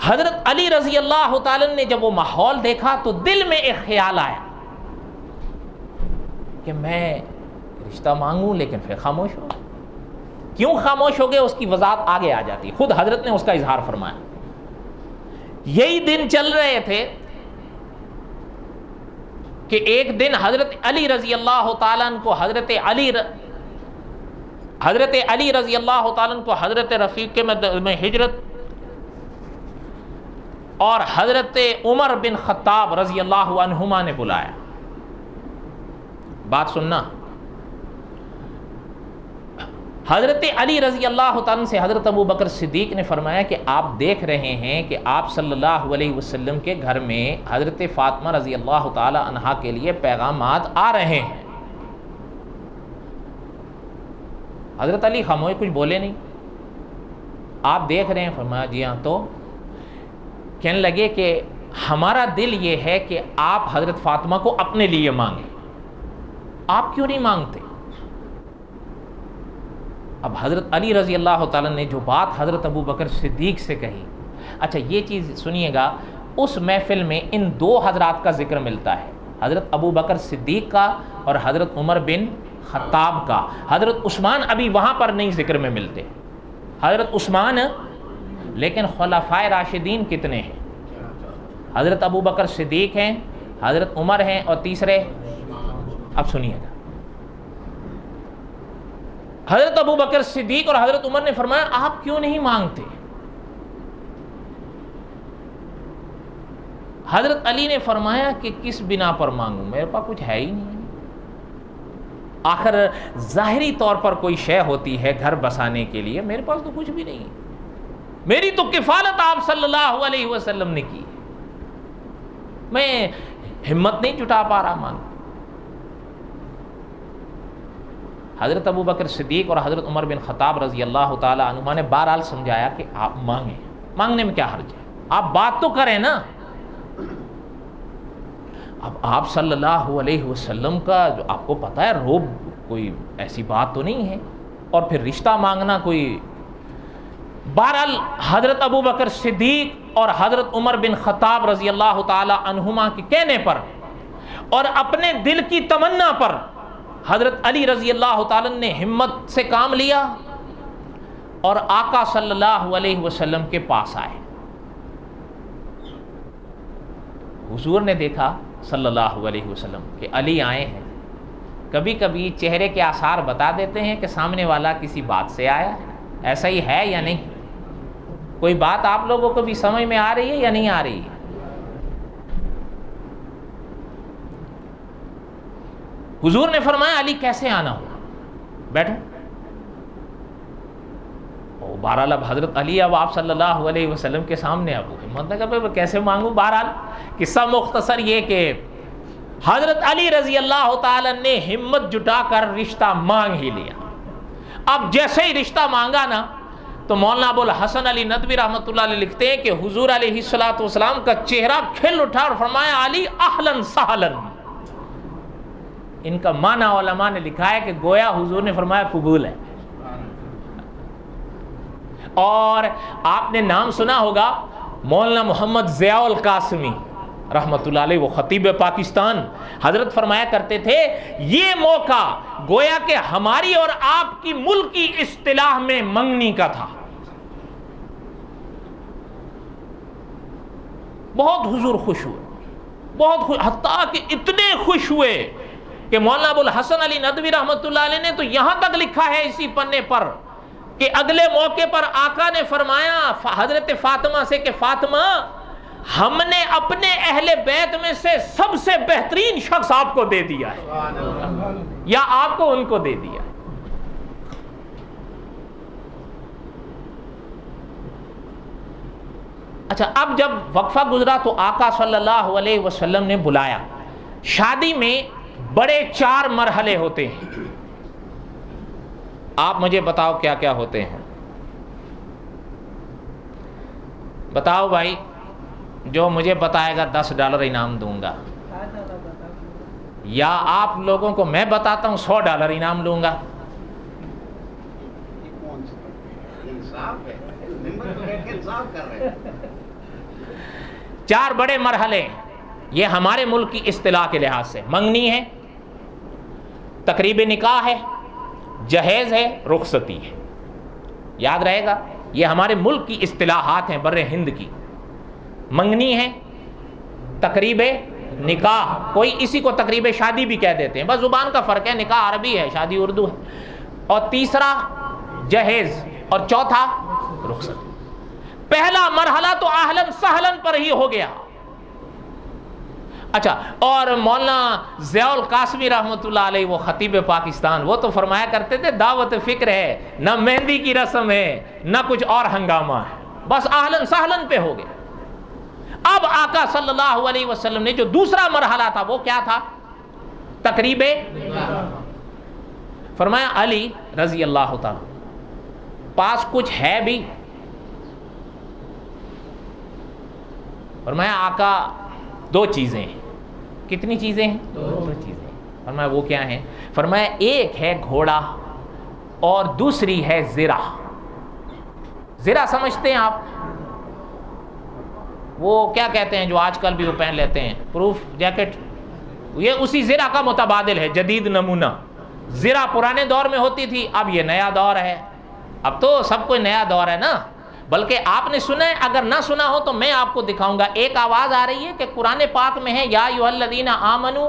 حضرت علی رضی اللہ تعالیٰ نے جب وہ ماحول دیکھا تو دل میں ایک خیال آیا کہ میں رشتہ مانگوں، لیکن پھر خاموش ہو۔ کیوں خاموش ہو گئے اس کی وضاحت آگے آ جاتی، خود حضرت نے اس کا اظہار فرمایا۔ یہی دن چل رہے تھے کہ ایک دن حضرت علی رضی اللہ تعالیٰ عنہ کو حضرت علی رضی اللہ تعالیٰ عنہ کو حضرت رفیق میں ہجرت اور حضرت عمر بن خطاب رضی اللہ عنہما نے بلایا۔ بات سننا، حضرت علی رضی اللہ تعالیٰ سے حضرت ابو بکر صدیق نے فرمایا کہ آپ دیکھ رہے ہیں کہ آپ صلی اللہ علیہ وسلم کے گھر میں حضرت فاطمہ رضی اللہ تعالی عنہا کے لیے پیغامات آ رہے ہیں۔ حضرت علی خاموش، کچھ بولے نہیں۔ آپ دیکھ رہے ہیں؟ فرمایا جی ہاں۔ تو کہنے لگے کہ ہمارا دل یہ ہے کہ آپ حضرت فاطمہ کو اپنے لیے مانگیں، آپ کیوں نہیں مانگتے؟ اب حضرت علی رضی اللہ تعالیٰ نے جو بات حضرت ابو بکر صدیق سے کہی، اچھا یہ چیز سنیے گا، اس محفل میں ان دو حضرات کا ذکر ملتا ہے، حضرت ابو بکر صدیق کا اور حضرت عمر بن خطاب کا۔ حضرت عثمان ابھی وہاں پر نہیں ذکر میں ملتے، حضرت عثمان، لیکن خلفائے راشدین کتنے ہیں؟ حضرت ابو بکر صدیق ہیں، حضرت عمر ہیں، اور تیسرے اب سنیے گا، حضرت ابو بکر صدیق اور حضرت عمر نے فرمایا آپ کیوں نہیں مانگتے؟ حضرت علی نے فرمایا کہ کس بنا پر مانگوں، میرے پاس کچھ ہے ہی نہیں۔ آخر ظاہری طور پر کوئی شے ہوتی ہے گھر بسانے کے لیے، میرے پاس تو کچھ بھی نہیں ہے، میری تو کفالت آپ صلی اللہ علیہ وسلم نے کی، میں ہمت نہیں جٹا پا رہا مانگ۔ حضرت ابو بکر صدیق اور حضرت عمر بن خطاب رضی اللہ تعالی عنہما نے بہرحال سمجھایا کہ آپ مانگیں، مانگنے میں کیا حرج ہے، آپ بات تو کریں نا۔ اب آپ صلی اللہ علیہ وسلم کا جو آپ کو پتہ ہے روب کوئی ایسی بات تو نہیں ہے، اور پھر رشتہ مانگنا کوئی، بہرحال حضرت ابو بکر صدیق اور حضرت عمر بن خطاب رضی اللہ تعالی عنہما کے کہنے پر اور اپنے دل کی تمنا پر حضرت علی رضی اللہ تعالی نے ہمت سے کام لیا اور آقا صلی اللہ علیہ وسلم کے پاس آئے۔ حضور نے دیکھا صلی اللہ علیہ وسلم کہ علی آئے ہیں، کبھی کبھی چہرے کے آثار بتا دیتے ہیں کہ سامنے والا کسی بات سے آیا ہے، ایسا ہی ہے یا نہیں؟ کوئی بات آپ لوگوں کو بھی سمجھ میں آ رہی ہے یا نہیں آ رہی ہے؟ حضور نے فرمایا علی کیسے آنا ہو، بیٹھو۔ بہرحال اب حضرت علی اب آپ صلی اللہ علیہ وسلم کے سامنے اب ہمت نہ کہ کیسے مانگوں۔ بہرحال قصہ مختصر یہ کہ حضرت علی رضی اللہ تعالی نے ہمت جٹا کر رشتہ مانگ ہی لیا۔ اب جیسے ہی رشتہ مانگا نا تو مولانا ابو الحسن علی ندوی رحمۃ اللہ علیہ لکھتے ہیں کہ حضور علیہ الصلوۃ والسلام کا چہرہ کھل اٹھا اور فرمایا علی اہلاً سہلاً۔ ان کا معنی علماء نے لکھا ہے کہ گویا حضور نے فرمایا قبول ہے۔ اور آپ نے نام سنا ہوگا مولانا محمد ضیاء القاسمی رحمۃ اللہ علیہ، وہ خطیب پاکستان، حضرت فرمایا کرتے تھے یہ موقع گویا کہ ہماری اور آپ کی ملکی اصطلاح میں منگنی کا تھا۔ بہت حضور خوش ہوئے، بہت خوش، حتیٰ کہ اتنے خوش ہوئے کہ مولانا ابو الحسن علی ندوی رحمۃ اللہ علیہ نے تو یہاں تک لکھا ہے اسی پنے پر کہ اگلے موقع پر آقا نے فرمایا حضرت فاطمہ سے کہ فاطمہ ہم نے اپنے اہل بیت میں سے سب سے بہترین شخص آپ کو دے دیا ہے، یا آپ کو ان کو دے دیا۔ اچھا، اب جب وقفہ گزرا تو آقا صلی اللہ علیہ وسلم نے بلایا۔ شادی میں بڑے 4 مرحلے ہوتے ہیں، آپ مجھے بتاؤ کیا کیا ہوتے ہیں؟ بتاؤ بھائی، جو مجھے بتائے گا $10 انعام دوں گا، یا آپ لوگوں کو میں بتاتا ہوں $100 انعام لوں گا۔ چار بڑے مرحلے یہ ہمارے ملک کی اصطلاح کے لحاظ سے، منگنی ہے، تقریب نکاح ہے، جہیز ہے، رخصتی ہے۔ یاد رہے گا، یہ ہمارے ملک کی اصطلاحات ہیں بر ہند کی۔ منگنی ہے، تقریب نکاح، کوئی اسی کو تقریب شادی بھی کہہ دیتے ہیں، بس زبان کا فرق ہے، نکاح عربی ہے، شادی اردو ہے، اور تیسرا جہیز، اور چوتھا رخصت۔ پہلا مرحلہ تو اہلاً سہلاً پر ہی ہو گیا۔ اچھا، اور مولانا ضیاء القاسمی رحمۃ اللہ علیہ، وہ خطیب پاکستان، وہ تو فرمایا کرتے تھے دعوت فکر ہے، نہ مہندی کی رسم ہے نہ کچھ اور ہنگامہ ہے، بس اہلاً سہلاً پہ ہو گیا۔ اب آقا صلی اللہ علیہ وسلم نے جو دوسرا مرحلہ تھا وہ کیا تھا؟ تقریب فرمایا علی رضی اللہ تعالی پاس کچھ ہے بھی؟ فرمایا آقا 2 چیزیں ہیں۔ کتنی چیزیں ہیں؟ 2 چیزیں۔ فرمایا وہ کیا ہیں؟ فرمایا ایک ہے گھوڑا اور دوسری ہے زرہ۔ زرہ سمجھتے ہیں آپ؟ وہ کیا کہتے ہیں جو آج کل بھی وہ پہن لیتے ہیں، پروف جیکٹ، یہ اسی زرہ کا متبادل ہے، جدید نمونہ۔ زرہ پرانے دور میں ہوتی تھی، اب یہ نیا دور ہے، اب تو سب کوئی نیا دور ہے نا۔ بلکہ آپ نے سنا ہے، اگر نہ سنا ہو تو میں آپ کو دکھاؤں گا، ایک آواز آ رہی ہے کہ قرآن پاک میں ہے یا ایھا الذین آمنو،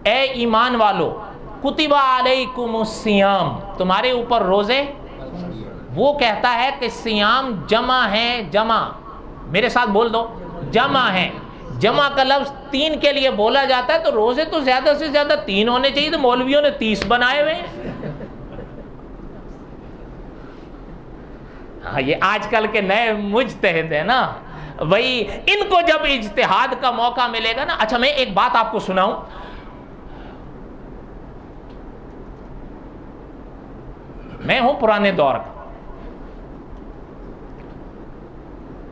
اے ایمان والو کتب علیکم الصیام، تمہارے اوپر روزے. وہ کہتا ہے کہ سیام جمع ہے، جمع، میرے ساتھ بول دو، جمع ہے. جمع کا لفظ 3 کے لیے بولا جاتا ہے، تو روزے تو زیادہ سے زیادہ 3 ہونے چاہیے، تو مولویوں نے 30 بنائے ہوئے ہیں. ہاں، یہ آج کل کے نئے مجتہد ہیں نا، وہی ان کو جب اجتہاد کا موقع ملے گا نا. اچھا، میں ایک بات آپ کو سناؤں. میں ہوں پرانے دور کا،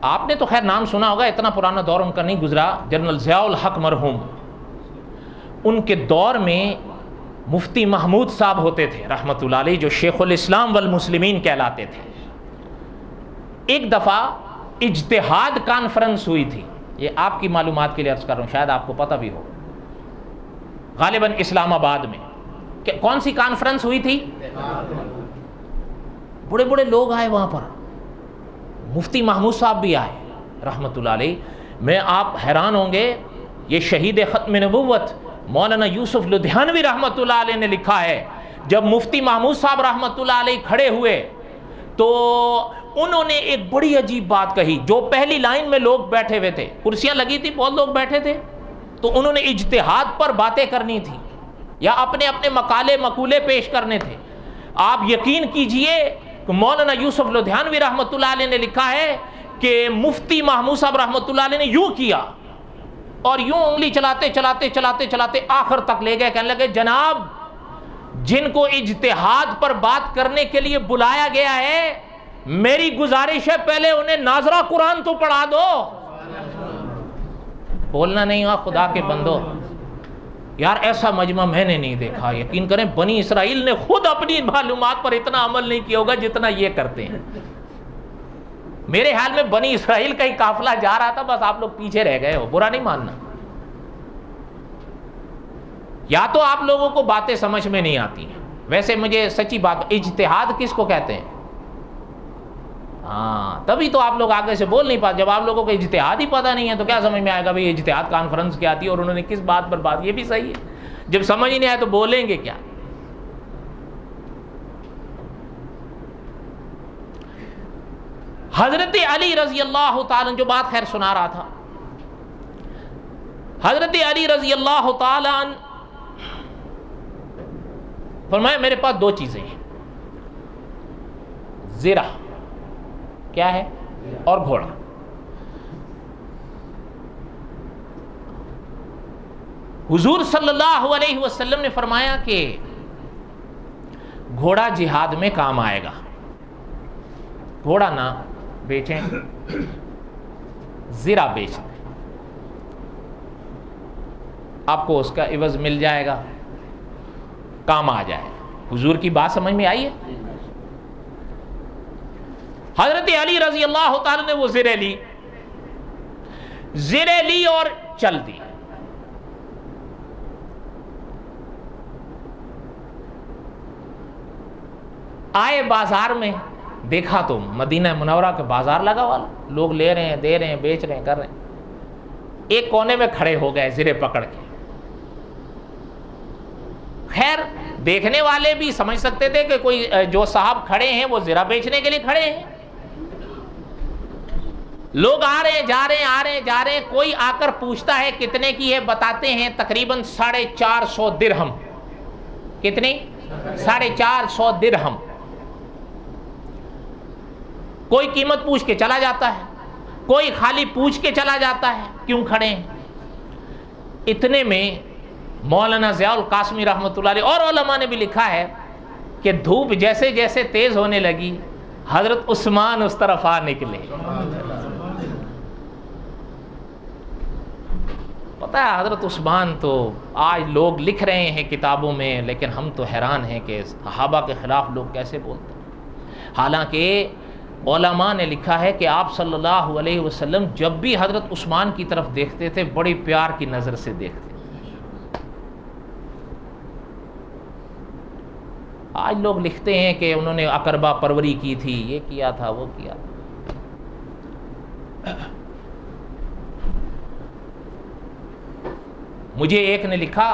آپ نے تو خیر نام سنا ہوگا، اتنا پرانا دور ان کا نہیں گزرا. جنرل ضیاء الحق مرحوم، ان کے دور میں مفتی محمود صاحب ہوتے تھے رحمۃ اللہ علیہ، جو شیخ الاسلام والمسلمین کہلاتے تھے. ایک دفعہ اجتہاد کانفرنس ہوئی تھی، یہ آپ کی معلومات کے لیے عرض کر رہا ہوں، شاید آپ کو پتہ بھی ہو، غالباً اسلام آباد میں. کون سی کانفرنس ہوئی تھی؟ بڑے بڑے لوگ آئے وہاں پر، مفتی محمود صاحب بھی آئے رحمۃ اللہ علیہ. میں آپ حیران ہوں گے، یہ شہید ختم نبوت مولانا یوسف لدھیانوی رحمۃ اللہ علیہ نے لکھا ہے، جب مفتی محمود صاحب رحمۃ اللہ علیہ کھڑے ہوئے تو انہوں نے ایک بڑی عجیب بات کہی. جو پہلی لائن میں لوگ بیٹھے ہوئے تھے، کرسیاں لگی تھی، بہت لوگ بیٹھے تھے، تو انہوں نے اجتہاد پر باتیں کرنی تھی یا اپنے اپنے مقالے مقولے پیش کرنے تھے. آپ یقین کیجئے کہ مولانا یوسف لدھیانوی رحمۃ اللہ علیہ نے لکھا ہے کہ مفتی محمود صاحب رحمۃ اللہ علیہ نے یوں کیا اور یوں انگلی چلاتے چلاتے چلاتے چلاتے آخر تک لے گئے. کہنے لگے جناب، جن کو اجتہاد پر بات کرنے کے لیے بلایا گیا ہے، میری گزارش ہے پہلے انہیں ناظرہ قرآن تو پڑھا دو. بولنا نہیں ہوا. خدا کے بندو، یار ایسا مجمع میں نے نہیں دیکھا. یقین کریں بنی اسرائیل نے خود اپنی معلومات پر اتنا عمل نہیں کیا ہوگا جتنا یہ کرتے ہیں. میرے خیال میں بنی اسرائیل کا ہی قافلہ جا رہا تھا، بس آپ لوگ پیچھے رہ گئے ہو. برا نہیں ماننا. یا تو آپ لوگوں کو باتیں سمجھ میں نہیں آتی ہیں. ویسے مجھے سچی بات، اجتہاد کس کو کہتے ہیں؟ ہاں، تبھی تو آپ لوگ آگے سے بول نہیں پاتے. جب آپ لوگوں کو اجتہاد ہی پتہ نہیں ہے تو کیا سمجھ میں آئے گا بھئی اجتہاد کانفرنس کیا تھی اور انہوں نے کس بات پر بات. یہ بھی صحیح ہے، جب سمجھ ہی نہیں آئے تو بولیں گے کیا. حضرت علی رضی اللہ تعالیٰ، جو بات خیر سنا رہا تھا، حضرت علی رضی اللہ تعالیٰ فرمایا میرے پاس 2 چیزیں ہیں، زرہ کیا ہے اور گھوڑا. حضور صلی اللہ علیہ وسلم نے فرمایا کہ گھوڑا جہاد میں کام آئے گا. گھوڑا نہ بیچیں، زرہ بیچ دیں، آپ کو اس کا عوض مل جائے گا، کام آ جائے. حضور کی بات سمجھ میں آئی ہے؟ حضرت علی رضی اللہ تعالی نے وہ زرہ لی اور چل دی. آئے بازار میں، دیکھا تو مدینہ منورہ کے بازار لگا ہوا، لوگ لے رہے ہیں، دے رہے ہیں، بیچ رہے ہیں، کر رہے ہیں. ایک کونے میں کھڑے ہو گئے زرہ پکڑ کے. خیر دیکھنے والے بھی سمجھ سکتے تھے کہ کوئی جو صاحب کھڑے ہیں وہ زرہ بیچنے کے لیے کھڑے ہیں. لوگ آ رہے ہیں، جا رہے ہیں، آ رہے ہیں، جا رہے ہیں. کوئی آ کر پوچھتا ہے کتنے کی ہے، بتاتے ہیں تقریباً 450 درہم. کتنی؟ 450 درہم. کوئی قیمت پوچھ کے چلا جاتا ہے، کوئی خالی پوچھ کے چلا جاتا ہے کیوں کھڑے ہیں. اتنے میں مولانا ضیاء القاسمی رحمۃ اللہ علیہ اور علماء نے بھی لکھا ہے کہ دھوپ جیسے جیسے تیز ہونے لگی، حضرت عثمان اس طرف آ نکلے. پتہ ہے حضرت عثمان تو آج لوگ لکھ رہے ہیں کتابوں میں، لیکن ہم تو حیران ہیں کہ صحابہ کے خلاف لوگ کیسے بولتے ہیں. حالانکہ علماء نے لکھا ہے کہ آپ صلی اللہ علیہ وسلم جب بھی حضرت عثمان کی طرف دیکھتے تھے بڑی پیار کی نظر سے دیکھتے. آج لوگ لکھتے ہیں کہ انہوں نے اقربا پروری کی تھی، یہ کیا تھا، وہ کیا تھا. مجھے ایک نے لکھا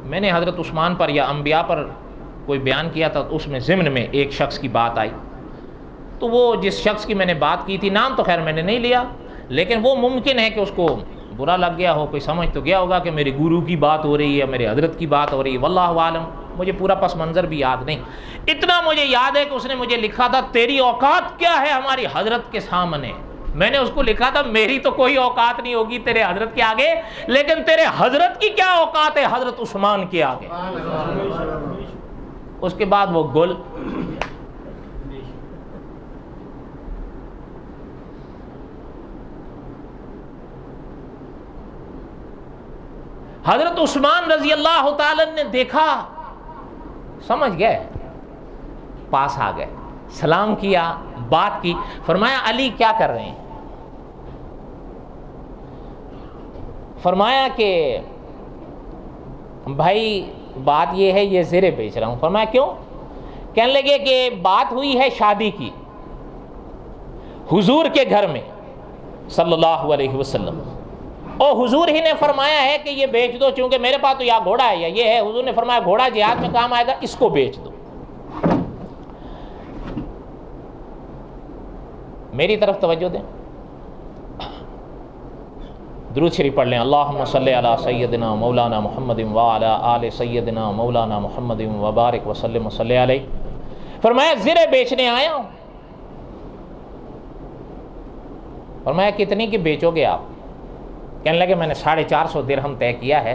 میں نے حضرت عثمان پر یا انبیاء پر کوئی بیان کیا تھا، تو اس میں ضمن میں ایک شخص کی بات آئی، تو وہ جس شخص کی میں نے بات کی تھی، نام تو خیر میں نے نہیں لیا، لیکن وہ ممکن ہے کہ اس کو برا لگ گیا ہو، کوئی سمجھ تو گیا ہوگا کہ میرے گورو کی بات ہو رہی ہے، میرے حضرت کی بات ہو رہی ہے، واللہ عالم، مجھے پورا پس منظر بھی یاد نہیں۔ اتنا مجھے یاد ہے کہ اس نے مجھے لکھا تھا تیری اوقات کیا ہے ہماری حضرت کے سامنے۔ میں نے اس کو لکھا تھا میری تو کوئی اوقات نہیں ہوگی تیرے حضرت کے آگے، لیکن تیرے حضرت کی کیا اوقات ہے حضرت عثمان کے آگے۔ اس کے بعد وہ گل حضرت عثمان رضی اللہ تعالی نے دیکھا، سمجھ گئے، پاس آ گئے، سلام کیا، بات کی، فرمایا علی کیا کر رہے ہیں؟ فرمایا کہ بھائی بات یہ ہے، یہ زرے بیچ رہا ہوں۔ فرمایا کیوں؟ کہنے لگے کہ بات ہوئی ہے شادی کی حضور کے گھر میں صلی اللہ علیہ وسلم، اور حضور ہی نے فرمایا ہے کہ یہ بیچ دو، چونکہ میرے پاس تو یا گھوڑا ہے یا یہ ہے، حضور نے فرمایا گھوڑا جہاد میں کام آئے گا، اس کو بیچ دو۔ میری طرف توجہ دیں، درود شریف پڑھ لیں، اللہم صلی علی سیدنا مولانا محمد وعلی آل سیدنا مولانا محمد وبارک وسلم وصلی علیہ۔ فرمایا زرے بیچنے آیا ہوں۔ فرمایا کتنی کی بیچو گے آپ؟ کہنے لگے میں نے 450 درہم طے کیا ہے،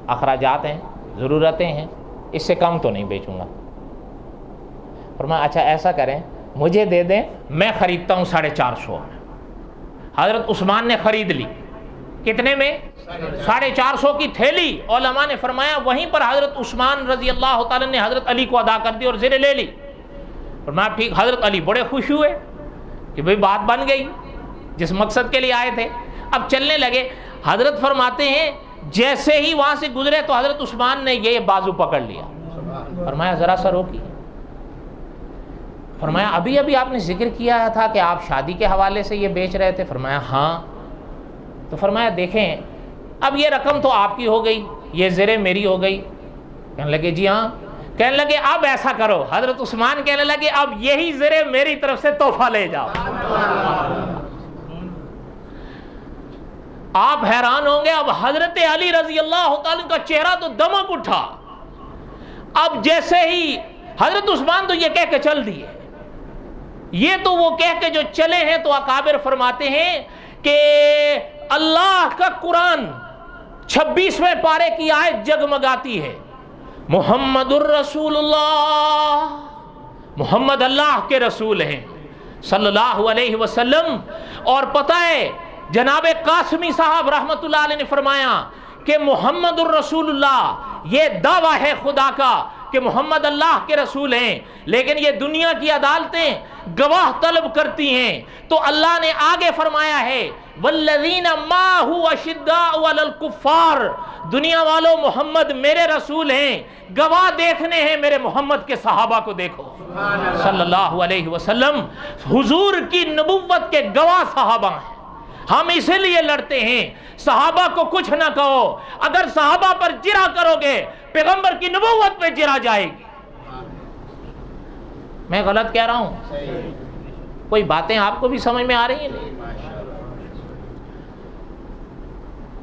اخراجات ہیں، ضرورتیں ہیں، اس سے کم تو نہیں بیچوں گا۔ فرمایا اچھا ایسا کریں مجھے دے دیں، میں خریدتا ہوں 450 میں۔ حضرت عثمان نے خرید لی، کتنے میں؟ 450 کی تھیلی۔ علماء نے فرمایا وہیں پر حضرت عثمان رضی اللہ تعالیٰ نے حضرت علی کو ادا کر دی اور زرے لے لی۔ فرمایا ٹھیک۔ حضرت علی بڑے خوش ہوئے کہ بھئی بات بن گئی، جس مقصد کے لیے آئے تھے۔ اب چلنے لگے، حضرت فرماتے ہیں جیسے ہی وہاں سے گزرے تو حضرت عثمان نے یہ بازو پکڑ لیا۔ فرمایا ذرا سا روکی۔ فرمایا ابھی ابھی آپ نے ذکر کیا تھا کہ آپ شادی کے حوالے سے یہ بیچ رہے تھے۔ فرمایا ہاں۔ تو فرمایا دیکھیں اب یہ رقم تو آپ کی ہو گئی، یہ زرے میری ہو گئی۔ کہنے لگے جی ہاں۔ کہنے لگے اب ایسا کرو، حضرت عثمان کہنے لگے اب یہی زرے میری طرف سے تحفہ لے جاؤ۔ آپ حیران ہوں گے، اب حضرت علی رضی اللہ تعالیٰ کا چہرہ تو دمک اٹھا۔ اب جیسے ہی حضرت عثمان تو یہ کہہ کے چل دیے، یہ تو وہ کہہ کے جو چلے ہیں، تو اکابر فرماتے ہیں کہ اللہ کا قرآن 26ویں پارے کی آیت جگمگاتی ہے، محمد الرسول اللہ، محمد اللہ کے رسول ہیں صلی اللہ علیہ وسلم۔ اور پتہ ہے جناب قاسمی صاحب رحمت اللہ علیہ نے فرمایا کہ محمد الرسول اللہ یہ دعویٰ ہے خدا کا کہ محمد اللہ کے رسول ہیں، لیکن یہ دنیا کی عدالتیں گواہ طلب کرتی ہیں، تو اللہ نے آگے فرمایا ہے والذین مَعَهُ أَشِدَّاءُ عَلَى الْكُفَّارِ، دنیا والوں محمد میرے رسول ہیں، گواہ دیکھنے ہیں میرے محمد کے صحابہ کو دیکھو صلی اللہ علیہ وسلم، حضور کی نبوت کے گواہ صحابہ ہیں۔ ہم اسی لیے لڑتے ہیں، صحابہ کو کچھ نہ کہو، اگر صحابہ پر جرح کرو گے پیغمبر کی نبوت پہ جرح جائے گی۔ میں غلط کہہ رہا ہوں؟ کوئی باتیں آپ کو بھی سمجھ میں آ رہی ہیں؟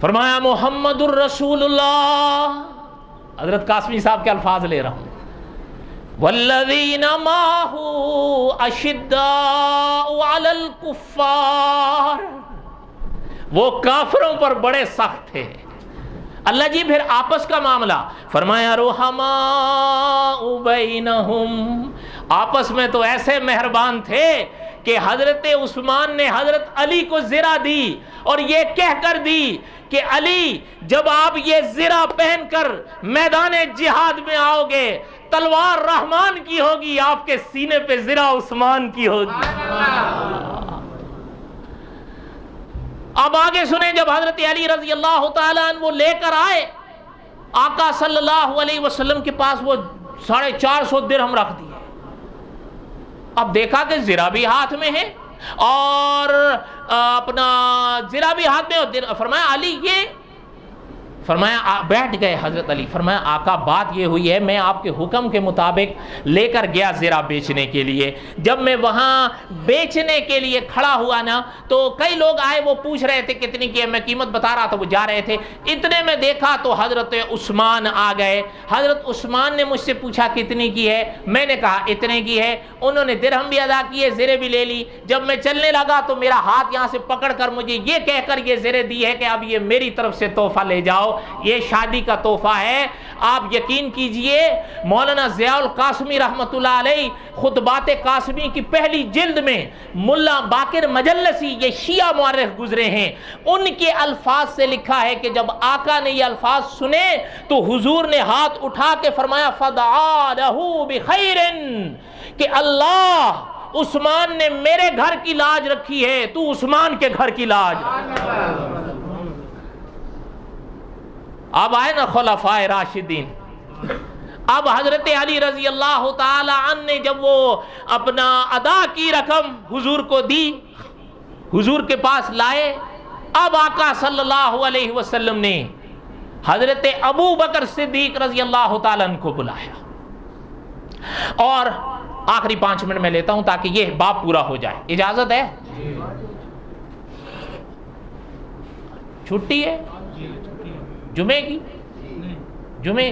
فرمایا محمد الرسول اللہ، حضرت قاسمی صاحب کے الفاظ لے رہا ہوں، والذین معه اشداء علی الکفار، وہ کافروں پر بڑے سخت تھے۔ اللہ جی پھر آپس کا معاملہ، فرمایا رحماء بینہم، آپس میں تو ایسے مہربان تھے کہ حضرت عثمان نے حضرت علی کو زرہ دی اور یہ کہہ کر دی کہ علی جب آپ یہ زرہ پہن کر میدان جہاد میں آؤ گے، تلوار رحمان کی ہوگی، آپ کے سینے پہ زرہ عثمان کی ہوگی۔ اب آگے سنیں، جب حضرت علی رضی اللہ تعالیٰ عنہ وہ لے کر آئے آقا صلی اللہ علیہ وسلم کے پاس، وہ 450 درہم رکھ دیے۔ اب دیکھا کہ زرہ بھی ہاتھ میں ہے اور اپنا زرہ بھی ہاتھ میں، فرمایا علی یہ؟ فرمایا بیٹھ گئے حضرت علی. فرمایا آقا بات یہ ہوئی ہے، میں آپ کے حکم کے مطابق لے کر گیا زرہ بیچنے کے لیے. جب میں وہاں بیچنے کے لیے کھڑا ہوا نا تو کئی لوگ آئے، وہ پوچھ رہے تھے کتنی کی ہے، میں قیمت بتا رہا تھا، وہ جا رہے تھے. اتنے میں دیکھا تو حضرت عثمان آ گئے. حضرت عثمان نے مجھ سے پوچھا کتنی کی ہے، میں نے کہا اتنے کی ہے. انہوں نے درہم بھی ادا کیے، زرے بھی لے لی. جب میں چلنے لگا تو میرا ہاتھ یہاں سے پکڑ کر مجھے یہ کہہ کر یہ زرے دی ہے کہ اب یہ میری طرف سے تحفہ لے جاؤ، یہ شادی کا تحفہ ہے. آپ یقین کیجئے مولانا ضیاء القاسمی رحمۃ اللہ علیہ خطبات قاسمی کی پہلی جلد میں ملا باقر مجلسی، یہ شیعہ مورخ گزرے ہیں، ان کے الفاظ سے لکھا ہے کہ جب آقا نے یہ الفاظ سنے تو حضور نے ہاتھ اٹھا کے فرمایا فدعا لہ بخیر، کہ اللہ عثمان نے میرے گھر کی لاج رکھی ہے، تو عثمان کے گھر کی لاج. اب آئے نا خلفائے راشدین. اب حضرت علی رضی اللہ تعالی عنہ نے جب وہ اپنا ادا کی رقم حضور کو دی، حضور کے پاس لائے. اب آقا صلی اللہ علیہ وسلم نے حضرت ابو بکر صدیق رضی اللہ تعالی عنہ کو بلایا. اور آخری 5 منٹ میں لیتا ہوں تاکہ یہ باب پورا ہو جائے. اجازت ہے؟ چھٹی ہے جمعے کی؟ جمعے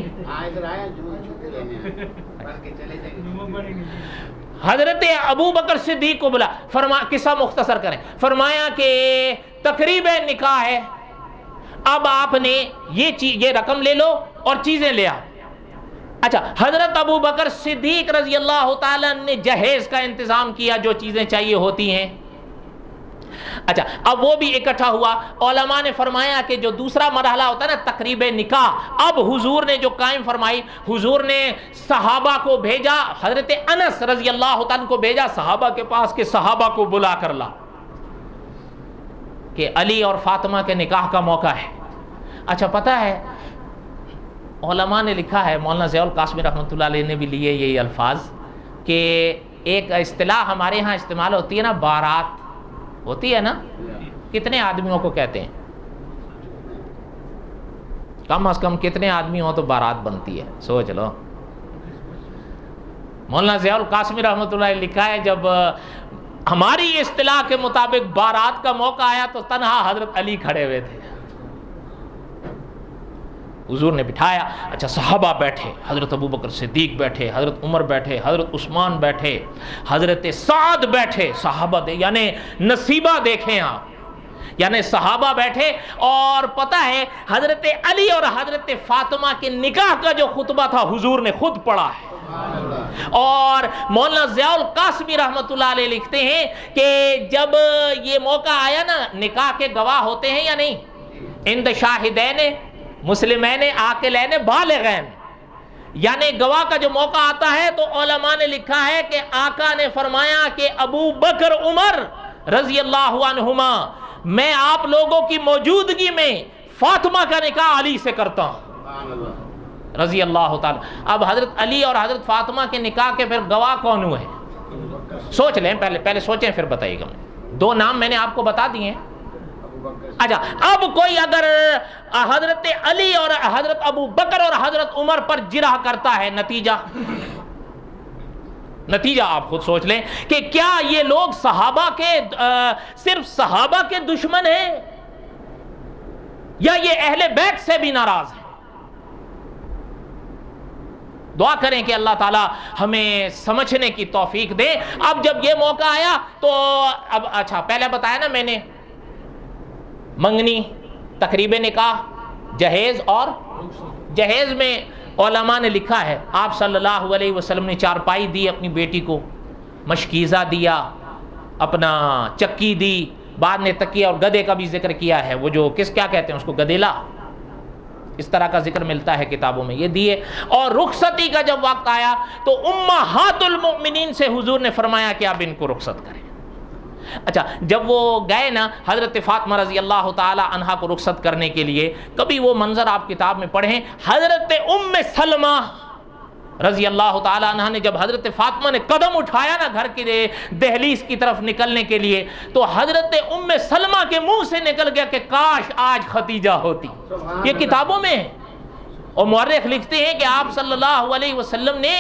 حضرت ابو بکر صدیق کو بلا. قصہ مختصر کریں. فرمایا کہ تقریب نکاح ہے، اب آپ نے یہ رقم لے لو اور چیزیں لے آؤ. اچھا، حضرت ابو بکر صدیق رضی اللہ تعالیٰ نے جہیز کا انتظام کیا، جو چیزیں چاہیے ہوتی ہیں. اچھا، اب وہ بھی اکٹھا ہوا. علماء نے فرمایا کہ جو دوسرا مرحلہ ہوتا ہے نا تقریب نکاح، اب حضور نے جو قائم فرمائی، حضور نے صحابہ کو بھیجا، حضرت انس رضی اللہ تعالیٰ کو بھیجا صحابہ کے پاس کہ صحابہ کو بلا کر لا کہ علی اور فاطمہ کے نکاح کا موقع ہے. اچھا، پتہ ہے علماء نے لکھا ہے، مولانا ضیاء القاسمی رحمۃ اللہ علیہ نے بھی لیے یہ الفاظ، کہ ایک اصطلاح ہمارے ہاں استعمال ہوتی ہے نا، بارات ہوتی ہے نا، کتنے آدمیوں کو کہتے ہیں؟ کم از کم کتنے آدمی ہوں تو بارات بنتی ہے؟ سوچ لو. مولانا ضیاء القاسمی رحمۃ اللہ علیہ لکھا ہے جب ہماری اصطلاح کے مطابق بارات کا موقع آیا تو تنہا حضرت علی کھڑے ہوئے تھے. حضور نے بٹھایا. اچھا، صحابہ بیٹھے، حضرت ابو بکر صدیق بیٹھے، حضرت عمر بیٹھے، حضرت عثمان بیٹھے، حضرت سعد بیٹھے. صحابہ یعنی نصیبہ دیکھیں آپ، یعنی صحابہ بیٹھے. اور پتہ ہے حضرت علی اور حضرت فاطمہ کے نکاح کا جو خطبہ تھا حضور نے خود پڑھا ہے. اور مولانا ضیاء القاسمی رحمۃ اللہ علیہ لکھتے ہیں کہ جب یہ موقع آیا نا، نکاح کے گواہ ہوتے ہیں یا نہیں؟ عند شاہدین مسلمین عاقلین بالغین، یعنی گواہ کا جو موقع آتا ہے تو علماء نے لکھا ہے کہ آقا نے فرمایا کہ ابو بکر عمر رضی اللہ عنہما، میں آپ لوگوں کی موجودگی میں فاطمہ کا نکاح علی سے کرتا ہوں رضی اللہ تعالی. اب حضرت علی اور حضرت فاطمہ کے نکاح کے پھر گواہ کون ہوئے؟ سوچ لیں، پہلے سوچیں پھر بتائیے گا. 2 نام میں نے آپ کو بتا دیے ہیں. اچھا، اب کوئی اگر حضرت علی اور حضرت ابو بکر اور حضرت عمر پر جرح کرتا ہے، نتیجہ آپ خود سوچ لیں کہ کیا یہ لوگ صحابہ کے صرف صحابہ کے دشمن ہیں یا یہ اہل بیت سے بھی ناراض ہیں؟ دعا کریں کہ اللہ تعالی ہمیں سمجھنے کی توفیق دے. اب جب یہ موقع آیا تو اب اچھا، پہلے بتایا نا میں نے، منگنی، تقریب نکاح، جہیز. اور جہیز میں علماء نے لکھا ہے آپ صلی اللہ علیہ وسلم نے چارپائی دی اپنی بیٹی کو، مشکیزہ دیا، اپنا چکی دی، بعد میں تکیہ اور گدے کا بھی ذکر کیا ہے، وہ جو کیا کہتے ہیں اس کو، گدیلا، اس طرح کا ذکر ملتا ہے کتابوں میں، یہ دیے. اور رخصتی کا جب وقت آیا تو امہات المؤمنین سے حضور نے فرمایا کہ آپ ان کو رخصت کریں. اچھا، جب وہ گئے نا حضرت فاطمہ رضی اللہ تعالی عنہا کو رخصت کرنے کے لیے، کبھی وہ منظر آپ کتاب میں پڑھیں، حضرت ام سلمہ رضی اللہ تعالیٰ عنہ نے جب حضرت فاطمہ نے قدم اٹھایا نا گھر کی دہلیز کی طرف نکلنے کے لیے، تو حضرت ام سلمہ کے منہ سے نکل گیا کہ کاش آج خدیجہ ہوتی۔ یہ کتابوں میں ہے، اور مورخ لکھتے ہیں کہ آپ صلی اللہ علیہ وسلم نے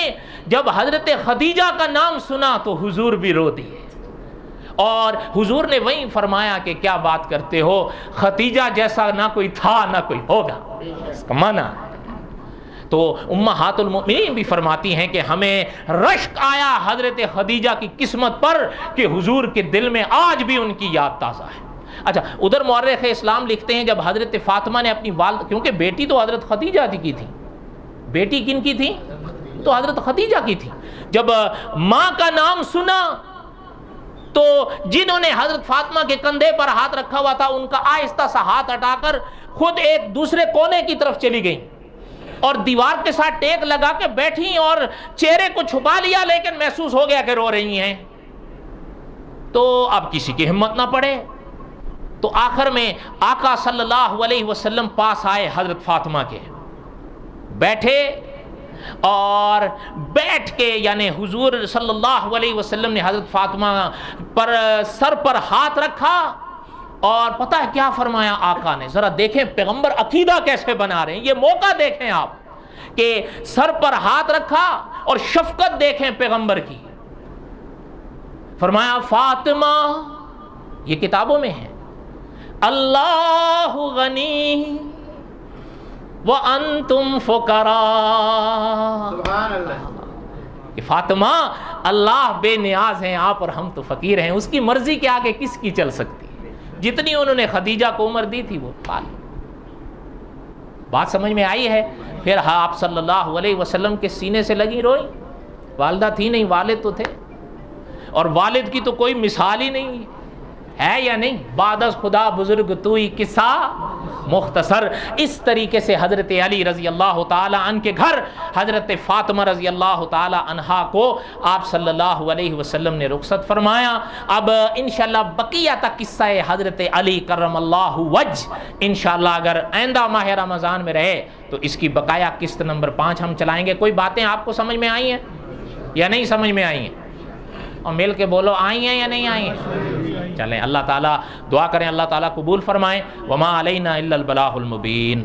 جب حضرت خدیجہ کا نام سنا تو حضور بھی رو دیے، اور حضور نے وہیں فرمایا کہ کیا بات کرتے ہو، خدیجہ جیسا نہ کوئی تھا نہ کوئی ہوگا، اس کا معنی۔ تو امہات المؤمنین بھی فرماتی ہیں کہ ہمیں رشک آیا حضرت خدیجہ کی قسمت پر کہ حضور کے دل میں آج بھی ان کی یاد تازہ ہے۔ اچھا، ادھر مورخ اسلام لکھتے ہیں جب حضرت فاطمہ نے اپنی والد، کیونکہ بیٹی تو حضرت خدیجہ کی تھی، بیٹی کن کی تھی؟ تو حضرت خدیجہ کی تھی۔ جب ماں کا نام سنا تو جنہوں نے حضرت فاطمہ کے کندھے پر ہاتھ رکھا ہوا تھا ان کا آہستہ سا ہاتھ ہٹا کر خود ایک دوسرے کونے کی طرف چلی گئیں اور دیوار کے ساتھ ٹیک لگا کے بیٹھی اور چہرے کو چھپا لیا، لیکن محسوس ہو گیا کہ رو رہی ہیں۔ تو اب کسی کی ہمت نہ پڑے، تو آخر میں آقا صلی اللہ علیہ وسلم پاس آئے حضرت فاطمہ کے، بیٹھے اور بیٹھ کے یعنی حضور صلی اللہ علیہ وسلم نے حضرت فاطمہ پر سر پر ہاتھ رکھا، اور پتہ ہے کیا فرمایا آقا نے؟ ذرا دیکھیں پیغمبر عقیدہ کیسے بنا رہے ہیں، یہ موقع دیکھیں آپ کہ سر پر ہاتھ رکھا اور شفقت دیکھیں پیغمبر کی۔ فرمایا فاطمہ، یہ کتابوں میں ہے، اللہ غنی وانتم فقراء، سبحان اللہ، کہ فاطمہ اللہ بے نیاز ہیں، آپ اور ہم تو فقیر ہیں، اس کی مرضی کے آگے کس کی چل سکتی؟ جتنی انہوں نے خدیجہ کو عمر دی تھی وہ پال۔ بات سمجھ میں آئی ہے؟ پھر آپ صلی اللہ علیہ وسلم کے سینے سے لگی روئی، والدہ تھی نہیں، والد تو تھے، اور والد کی تو کوئی مثال ہی نہیں ہے یا نہیں؟ بعد از خدا بزرگ توئی قصہ مختصر۔ اس طریقے سے حضرت علی رضی اللہ تعالی عنہ کے گھر حضرت فاطمہ رضی اللہ تعالی عنہا کو آپ صلی اللہ علیہ وسلم نے رخصت فرمایا۔ اب انشاءاللہ بقیہ تک قصہ حضرت علی کرم اللہ وجہ انشاءاللہ اگر آئندہ ماہ رمضان میں رہے تو اس کی بقایا قسط نمبر 5 ہم چلائیں گے۔ کوئی باتیں آپ کو سمجھ میں آئی ہیں یا نہیں سمجھ میں آئی ہیں؟ اور مل کے بولو آئی ہیں یا نہیں آئی ہیں؟ چلیں، اللہ تعالیٰ دعا کریں اللہ تعالیٰ قبول فرمائیں۔ وما علینا الا البلاغ المبین۔